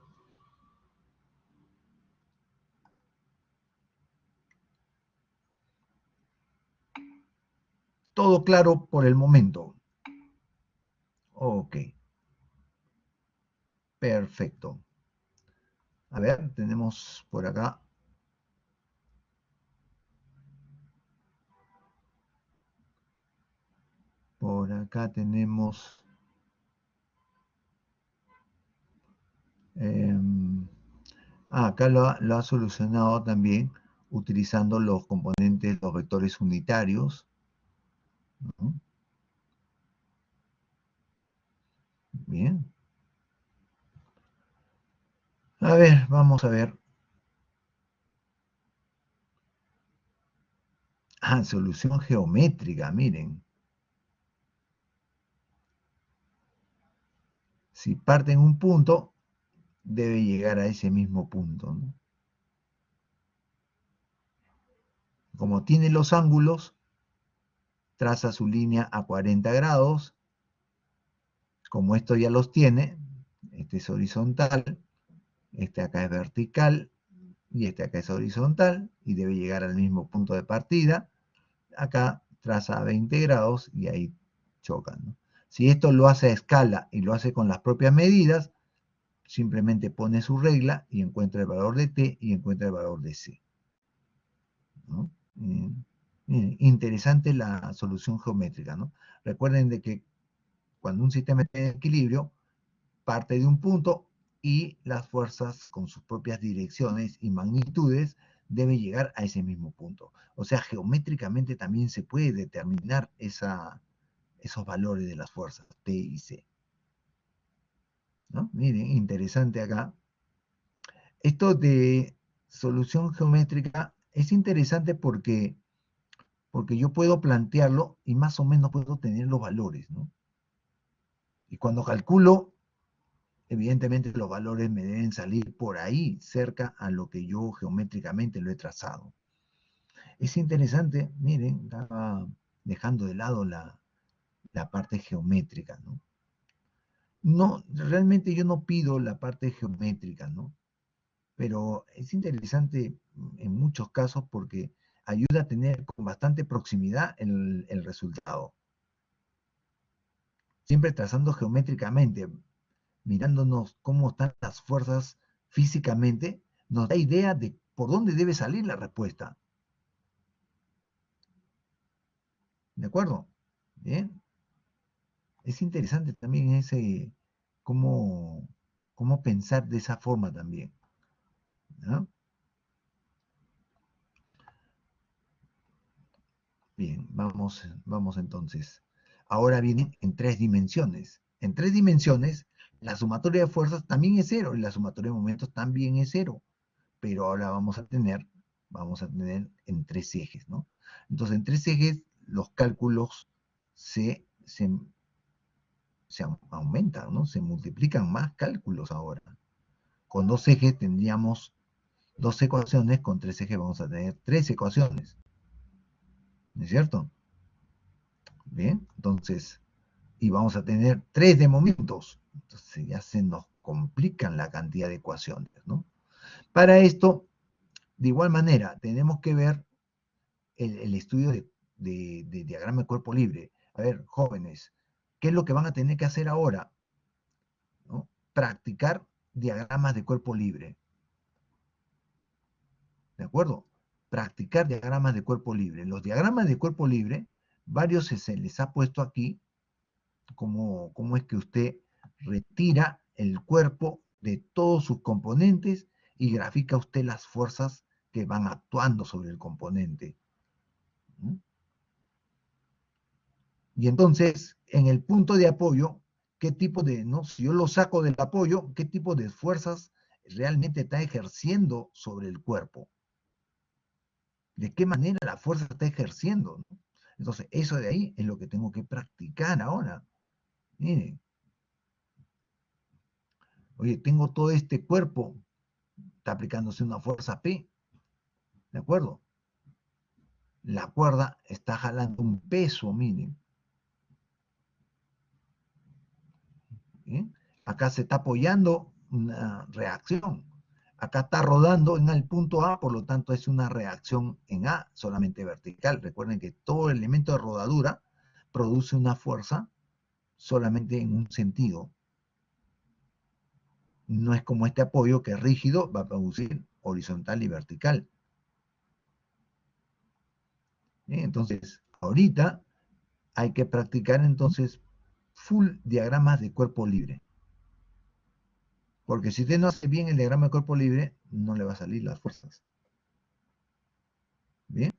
Todo claro por el momento. Ok, perfecto. A ver, tenemos por acá. Por acá tenemos... acá lo ha solucionado también utilizando los componentes, los vectores unitarios, ¿no? Bien. A ver, vamos a ver. Ah, solución geométrica, miren. Si parte en un punto, debe llegar a ese mismo punto, ¿no? Como tiene los ángulos, traza su línea a 40 grados. Como esto ya los tiene, este es horizontal, este acá es vertical, y este acá es horizontal, y debe llegar al mismo punto de partida. Acá traza a 20 grados y ahí chocan, ¿no? Si esto lo hace a escala y lo hace con las propias medidas, simplemente pone su regla y encuentra el valor de T y encuentra el valor de C, ¿no? Interesante la solución geométrica, ¿no? Recuerden de que cuando un sistema está en equilibrio, parte de un punto y las fuerzas con sus propias direcciones y magnitudes deben llegar a ese mismo punto. O sea, geométricamente también se puede determinar esos valores de las fuerzas T y C, ¿no? Miren, interesante acá. Esto de solución geométrica es interesante porque yo puedo plantearlo y más o menos puedo tener los valores, ¿no? Y cuando calculo evidentemente los valores me deben salir por ahí, cerca a lo que yo geométricamente lo he trazado. Es interesante, miren, estaba dejando de lado la parte geométrica, ¿no? No, realmente yo no pido la parte geométrica, ¿no? Pero es interesante en muchos casos porque ayuda a tener con bastante proximidad el resultado. Siempre trazando geométricamente, mirándonos cómo están las fuerzas físicamente, nos da idea de por dónde debe salir la respuesta. ¿De acuerdo? Bien. Es interesante también ese cómo, cómo pensar de esa forma también, ¿no? Bien, vamos entonces. Ahora viene en tres dimensiones. En tres dimensiones, la sumatoria de fuerzas también es cero y la sumatoria de momentos también es cero. Pero ahora vamos a tener en tres ejes, ¿no? Entonces, en tres ejes, los cálculos se aumentan, ¿no? Se multiplican más cálculos ahora. Con dos ejes tendríamos dos ecuaciones, con tres ejes vamos a tener tres ecuaciones. ¿No es cierto? Bien, entonces, y vamos a tener tres de momentos. Entonces ya se nos complican la cantidad de ecuaciones, ¿no? Para esto, de igual manera, tenemos que ver el estudio de diagrama de cuerpo libre. A ver, jóvenes, ¿qué es lo que van a tener que hacer ahora? ¿No? Practicar diagramas de cuerpo libre. ¿De acuerdo? Practicar diagramas de cuerpo libre. Los diagramas de cuerpo libre, varios se les ha puesto aquí, cómo es que usted retira el cuerpo de todos sus componentes y grafica usted las fuerzas que van actuando sobre el componente. ¿Mm? Y entonces, en el punto de apoyo, ¿qué tipo de, no? Si yo lo saco del apoyo, ¿qué tipo de fuerzas realmente está ejerciendo sobre el cuerpo? ¿De qué manera la fuerza está ejerciendo? ¿No? Entonces, eso de ahí es lo que tengo que practicar ahora. Miren, oye, tengo todo este cuerpo, está aplicándose una fuerza P, ¿de acuerdo? La cuerda está jalando un peso, miren. ¿Bien? Acá se está apoyando una reacción. Acá está rodando en el punto A, por lo tanto es una reacción en A, solamente vertical. Recuerden que todo elemento de rodadura produce una fuerza solamente en un sentido. No es como este apoyo que es rígido, va a producir horizontal y vertical. ¿Bien? Entonces, ahorita hay que practicar entonces full diagramas de cuerpo libre. Porque si usted no hace bien el diagrama de cuerpo libre, no le va a salir las fuerzas. Bien.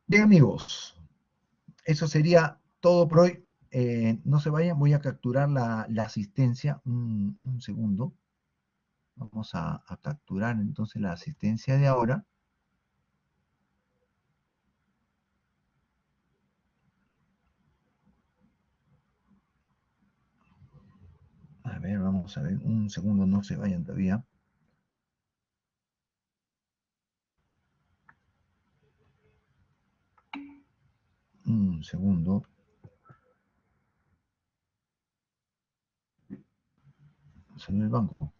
Bien, amigos. Eso sería todo por hoy. No se vayan, voy a capturar la asistencia. Un segundo. Vamos a capturar entonces la asistencia de ahora. A ver, vamos a ver. Un segundo, no se vayan todavía. Un segundo. Salió el banco.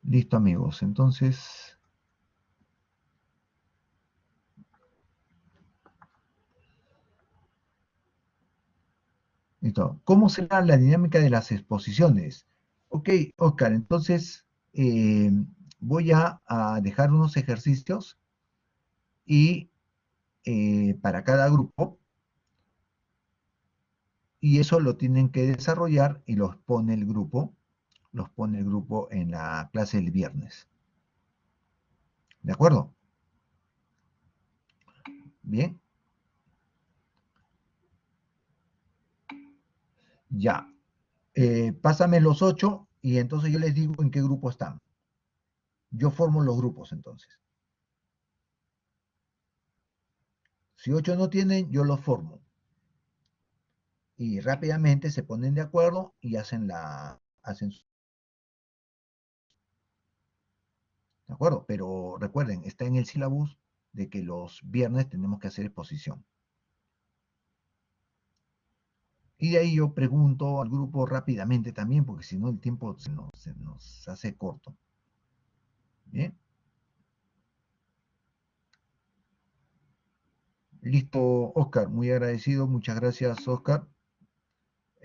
Listo, amigos. Entonces, listo. ¿Cómo será la dinámica de las exposiciones? Ok, Oscar, entonces voy a dejar unos ejercicios y para cada grupo, y eso lo tienen que desarrollar y los pone el grupo en la clase del viernes. ¿De acuerdo? Bien, ya. Pásame los 8 y entonces yo les digo en qué grupo están. Yo formo los grupos entonces. Si 8 no tienen, yo los formo. Y rápidamente se ponen de acuerdo y ¿de acuerdo? Pero recuerden, está en el sílabus de que los viernes tenemos que hacer exposición. Y de ahí yo pregunto al grupo rápidamente también, porque si no el tiempo se nos hace corto. Bien. Listo, Oscar, muy agradecido, muchas gracias, Oscar.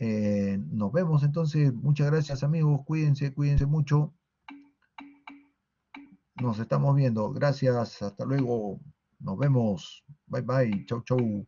Nos vemos entonces, muchas gracias amigos, cuídense mucho. Nos estamos viendo, gracias, hasta luego, nos vemos, bye bye, chau chau.